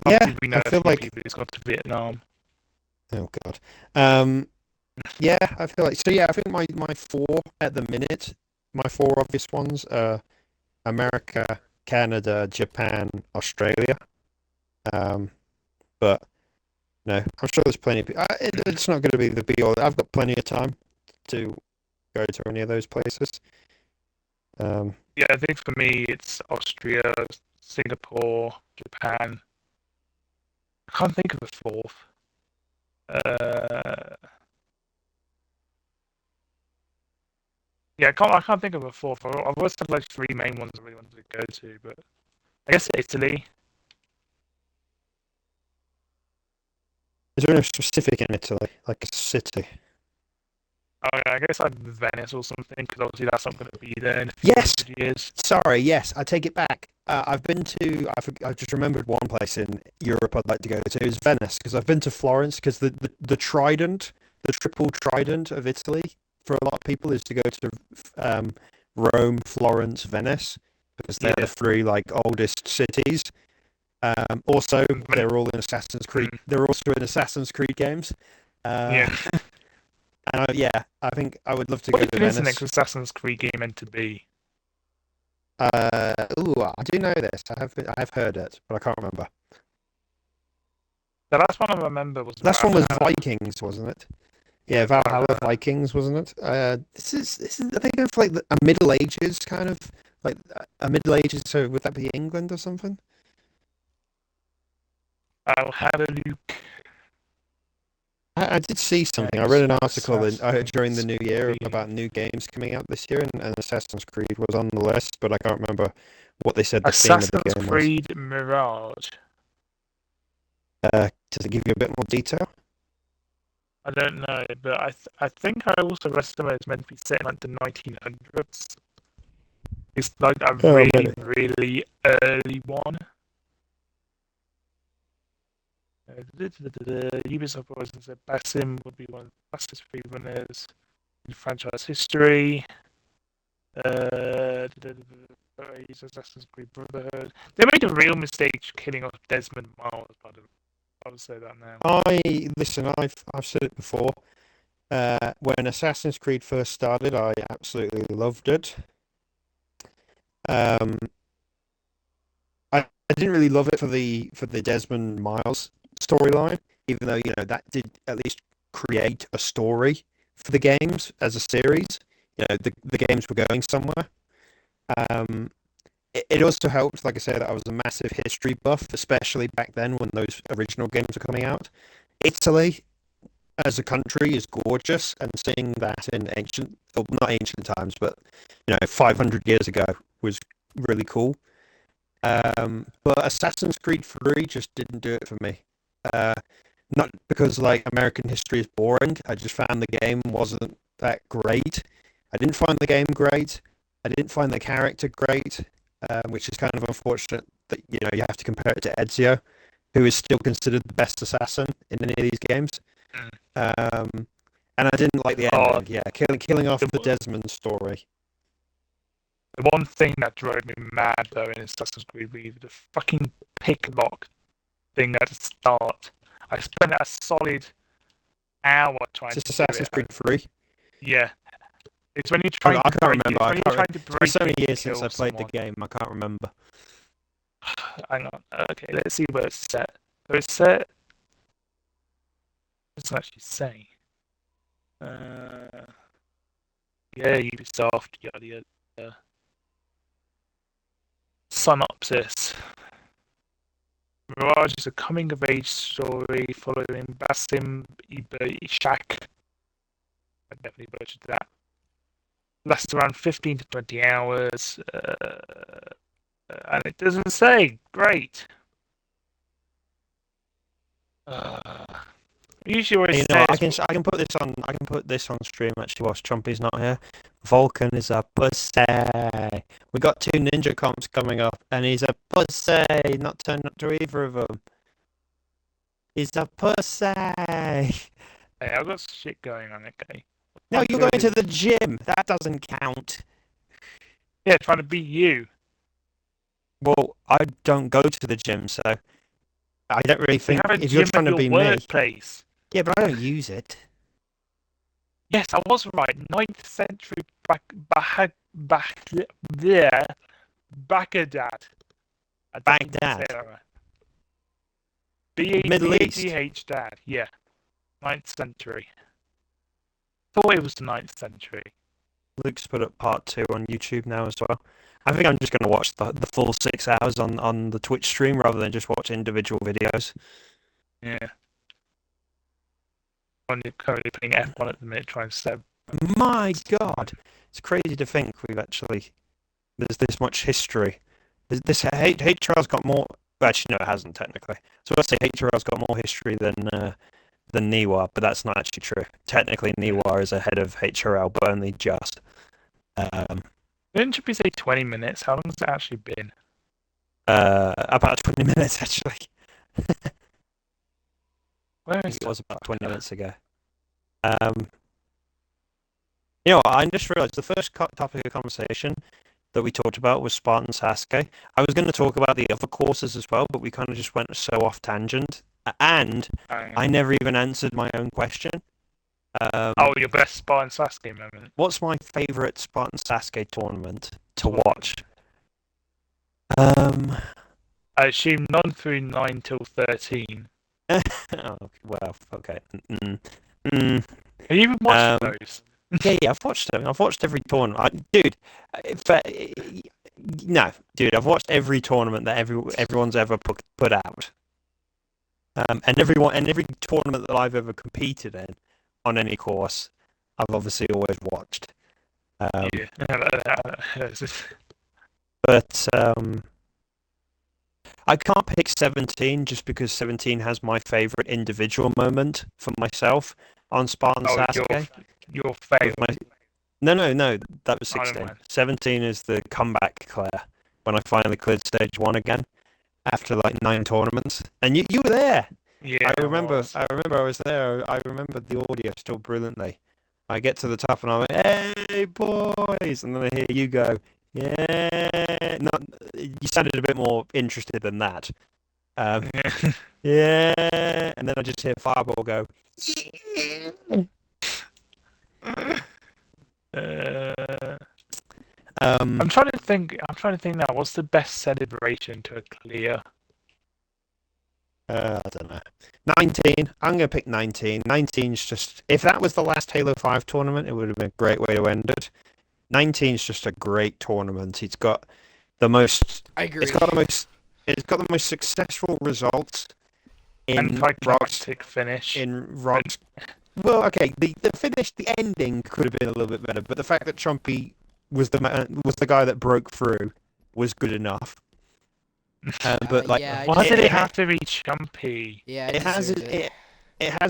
Yeah, we know I feel like people who's gone to Vietnam. Oh God. Yeah, I feel like so. Yeah, I think my four at the minute, my four obvious ones are America, Canada, Japan, Australia. But no, I'm sure there's plenty of people. It's not going to be the be all. I've got plenty of time to go to any of those places. Yeah, I think for me it's Austria, Singapore, Japan. I can't think of a fourth. Yeah, I can't think of a fourth. I've always had like three main ones I really wanted to go to, but I guess Italy. Is there any specific in Italy, like a city? Oh, yeah, I guess like Venice or something, because obviously that's not going to be there in a few Yes. years. Sorry, yes, I take it back. I've been to. I've just remembered one place in Europe I'd like to go to is Venice because I've been to Florence because the trident, the triple trident of Italy for a lot of people is to go to Rome, Florence, Venice because they're the three like oldest cities. Also, they're all in Assassin's Creed. They're also in Assassin's Creed games. And I think I would love to go to Venice. What is the next Assassin's Creed game meant to be? I do know this. I have heard it, but I can't remember. The last one I remember was. Last one was Vikings, wasn't it? Yeah, Valhalla Vikings, wasn't it? This is I think it's like a Middle Ages kind of like a Middle Ages. So would that be England or something? Valhalla Luke. I did see something. I read an article during the new year about new games coming out this year, and Assassin's Creed was on the list, but I can't remember what they said the theme of the game was. Assassin's Creed Mirage. Does it give you a bit more detail? I don't know, but I think I also read somewhere it's meant to be set in like the 1900s. It's like a really early one. Ubisoft was said Basim would be one of the fastest free runners in franchise history. Assassin's Creed Brotherhood. They made a real mistake killing off Desmond Miles, by the way. I would say that now. I've said it before. When Assassin's Creed first started, I absolutely loved it. I didn't really love it for the Desmond Miles storyline, even though that did at least create a story for the games as a series. The games were going somewhere. it also helped, like I said, that I was a massive history buff, especially back then when those original games were coming out. Italy as a country is gorgeous, and seeing that in ancient, well, not ancient times, but 500 years ago was really cool. But Assassin's Creed 3 just didn't do it for me. Uh, Not because like American history is boring. I just found the game wasn't that great. I didn't find the game great. I didn't find the character great, which is kind of unfortunate that you have to compare it to Ezio, who is still considered the best assassin in any of these games. Um, and I didn't like the Oh, ending. Yeah, killing off the, the Desmond story. the one thing that drove me mad though in Assassin's Creed was the fucking picklock thing at the start. I spent a solid hour trying Is to this do Assassin's it. Creed 3? Yeah. It's when you're trying I to can't break, remember. when you're trying to It's been break so many in to years since kill I played someone. the game. I can't remember. Hang on. Okay, let's see where it's set. So it's set. What does it actually say? Yeah, Ubisoft, yada yada. Synopsis. Mirage is a coming-of-age story following Basim Ishak. I definitely butchered that. Lasts around 15 to 20 hours. And it doesn't say. Great. Usually always I can put this on stream actually whilst Trumpy's not here. Vulcan is a pussy. We got 2 ninja comps coming up, and he's a pussy. Not turned up to either of them. He's a pussy. Hey, I've got shit going on, okay? No, you're going to the gym. That doesn't count. Yeah, trying to beat you. Well, I don't go to the gym, so I don't really think if you're trying to be workplace. Me. Yeah, but I don't use it. Yes, I was right. 9th century Baghdad. Baghdad. Middle East. Dad. Yeah. 9th century. Thought it was the 9th century. Luke's put up part 2 on YouTube now as well. I think I'm just going to watch the full 6 hours on the Twitch stream rather than just watch individual videos. Yeah. I'm currently playing F1 at the minute, trying to set. My God, it's crazy to think there's this much history. This HRL's got more. Actually, no, it hasn't technically. So I'd say HRL's got more history than Niwa, but that's not actually true. Technically, Niwa is ahead of HRL, but only just. Didn't you say 20 minutes? How long has it actually been? About 20 minutes, actually. It was about 20 minutes ago. I just realised the first topic of conversation that we talked about was Spartan Sasuke. I was going to talk about the other courses as well, but we kind of just went so off tangent. And I never even answered my own question. Your best Spartan Sasuke moment. What's my favourite Spartan Sasuke tournament to watch? I assume none through 9 till 13. Oh, well, okay. Have you even watched those? Yeah, I've watched them. I've watched every tournament. I've watched every tournament that everyone's ever put out. And every tournament that I've ever competed in on any course, I've obviously always watched. But I can't pick 17 just because 17 has my favourite individual moment for myself on Spartan Sasuke. Your favourite? No, that was 16. 17 is the comeback clear, when I finally cleared stage 1 again after like 9 tournaments. And you were there. Yeah, I remember I was there. I remember the audio still brilliantly. I get to the top and I'm like, "Hey boys," and then I hear you go, "Yeah." Not, you sounded a bit more interested than that. Yeah, and then I just hear Fireball go. I'm trying to think now. What's the best celebration to a clear? I don't know. 19. I'm going to pick 19. 19's just... If that was the last Halo 5 tournament, it would have been a great way to end it. 19's just a great tournament. the most. I agree. It's got the most. It's got the most successful results in Anticlimactic finish. Rocks. Well, okay, the finish, the ending could have been a little bit better, but the fact that Trumpy was the guy that broke through was good enough. But like, yeah, why did it have to be Chumpy? Yeah, it has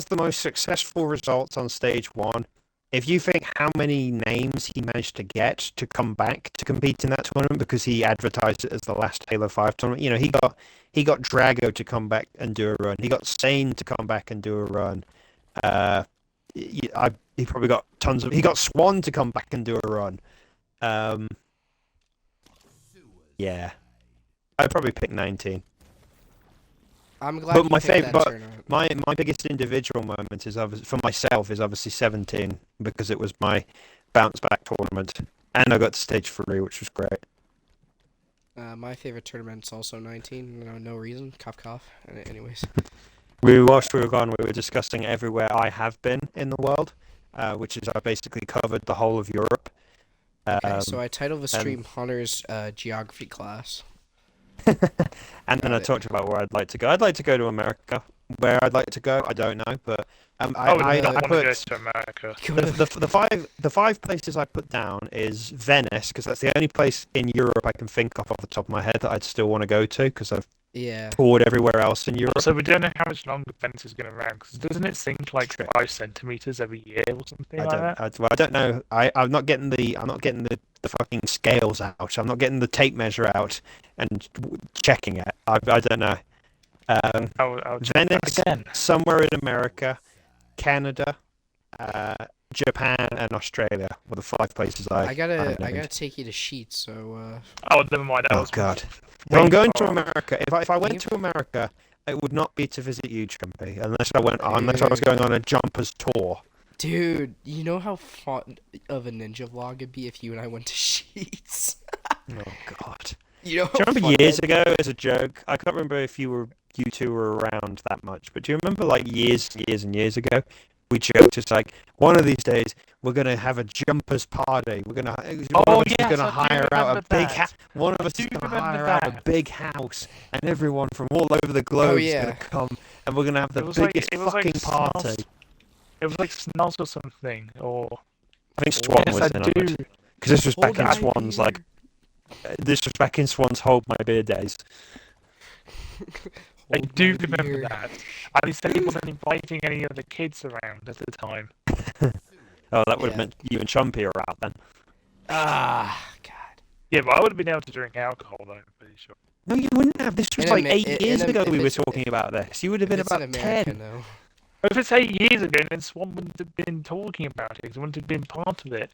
the most successful results on stage 1. If you think how many names he managed to get to come back to compete in that tournament, because he advertised it as the last Halo 5 tournament, you know, he got Drago to come back and do a run. He got Sane to come back and do a run. He probably got tons of. He got Swan to come back and do a run. Yeah, I'd probably pick 19. I'm glad. But you my picked that tournament. my biggest individual moment is for myself is obviously 17 because it was my bounce back tournament, and I got to stage 3, which was great. My favorite tournament's also 19. No reason. Cough, cough. Anyways. Whilst we were gone, we were discussing everywhere I have been in the world, which is I basically covered the whole of Europe. Okay, so I titled the stream Hunter's Geography class. And then I talked about where I'd like to go. I'd like to go to America. Where I'd like to go, I don't know, but I want to go to America. the five places I put down is Venice, because that's the only place in Europe I can think of off the top of my head that I'd still want to go to, because I've toured everywhere else in Europe. Also, we don't know how much longer Venice is going to run, because doesn't it sink like 5 centimeters every year or something like that? I don't know. I'm not getting the fucking scales out. I'm not getting the tape measure out and checking it. I don't know. I'll Venice, somewhere in America, Canada, Japan, and Australia were the 5 places I gotta take you to Sheets. So. Oh, never mind. Oh God. If I'm going to America, if I went to America, it would not be to visit you, Chumpy, unless I was going on a jumpers tour. Dude, you know how fun of a ninja vlog it'd be if you and I went to Sheets. Oh God. You know, do you remember years ago as a joke? I can't remember if you two were around that much, but do you remember like years and years ago? We joked, it's like, one of these days we're gonna have a jumpers party. We're gonna hire out a big house. One of us is gonna hire out a big house, and everyone from all over the globe is gonna come, and we're gonna have the biggest fucking party. It was like Snoz or something, or I think Swan was in on it. Because this was back in Swan's Hold My Beer days. I do remember that. And he said he wasn't inviting any other kids around at the time. Oh, that would have meant you and Chumpy are out then. Ah, God. Yeah, but I would have been able to drink alcohol, though, I'm pretty sure. No, you wouldn't have. This was like 8 years ago we were talking about this. You would have been about 10. Though. If it's 8 years ago, then Swan wouldn't have been talking about it. He wouldn't have been part of it,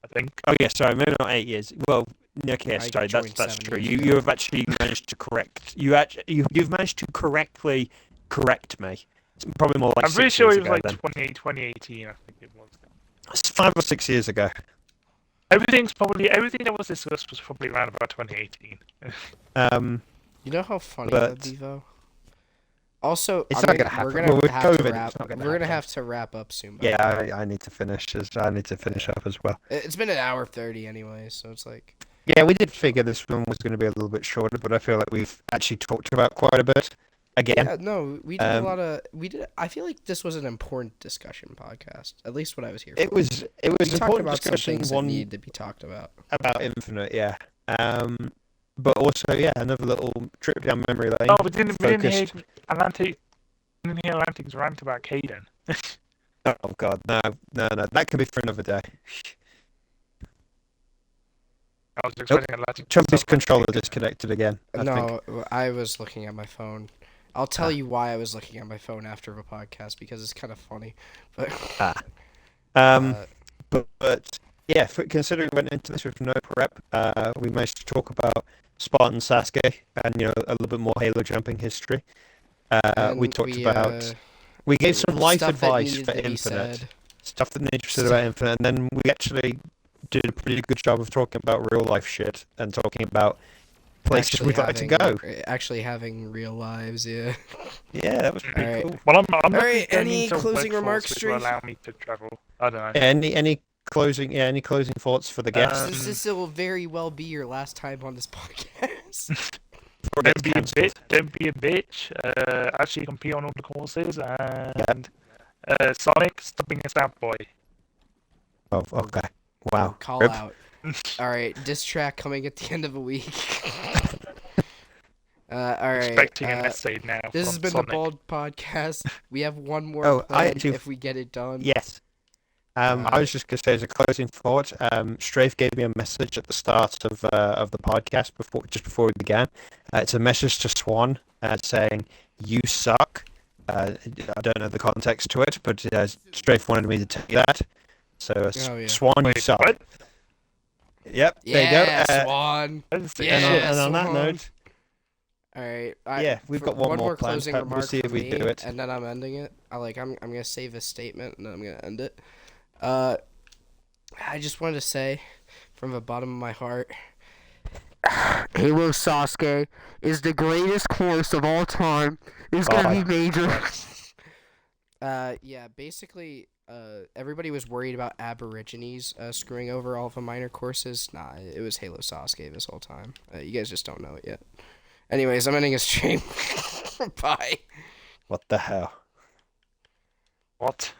I think. Oh, yeah, sorry, maybe not 8 years. Well, okay, sorry, that's true. You have actually managed to correct. You've managed to correctly correct me. It's probably more like. I'm pretty sure it was like 2018. I think it was. It's 5 or 6 years ago. Everything that was discussed was probably around about 2018. You know how funny that would be, though. Also, it's not gonna happen. We're gonna have to wrap up soon. Yeah, I need to finish. I need to finish up as well. It's been 1:30 anyway, so it's like. Yeah, we did figure this one was going to be a little bit shorter, but I feel like we've actually talked about quite a bit. Again. Yeah, no, we did a lot of. I feel like this was an important discussion podcast. At least what I was here for. It was important discussion. One need to be talked about. About Infinite, yeah. But also, yeah, another little trip down memory lane. Oh, we didn't hear Atlantic's rant about Caden. Oh God, no. That could be for another day. I was expecting Atlantic. Chumpy's controller disconnected again. I was looking at my phone. I'll tell you why I was looking at my phone after the podcast, because it's kind of funny. But but yeah, considering we went into this with no prep, we managed to talk about Spartan Sasuke and a little bit more Halo jumping history. We gave some life advice for Infinite, stuff that needed to be said about Infinite, and then we actually did a pretty good job of talking about real life shit and talking about places we'd like to go. Actually having real lives, yeah. Yeah, that was pretty cool. Well, I'm all right, any closing remarks, which will allow me to travel. I don't know. Any any closing thoughts for the guests? Since this will very well be your last time on this podcast. Before it gets cancelled? Don't be a bitch. Actually compete on all the courses, and Sonic, stop being a stamp boy. Oh, okay. Wow. Call Rip. out. Alright, diss track coming at the end of a week. Alright. Expecting an essay now. This has from been Sonic. the Bald Podcast. We have one more Oh, planned if we get it done. Yes. I was just going to say as a closing thought, Strafe gave me a message at the start of the podcast before we began. It's a message to Swan saying, "You suck." I don't know the context to it, but Strafe wanted me to tell you that. So, Swan, Wait, you suck. what? Yep, there you go. Swan. And on that Swan. note, Alright. we've got one more more planned. closing We'll remark see if from we me, do it. and then I'm ending it. I'm gonna save a statement and then I'm gonna end it. I just wanted to say, from the bottom of my heart, Halo Sasuke is the greatest course of all time. It's gonna be major. Yeah, basically, everybody was worried about Aborigines screwing over all of the minor courses. Nah, it was Halo Sasuke this whole time. You guys just don't know it yet. Anyways, I'm ending a stream. Bye. What the hell? What?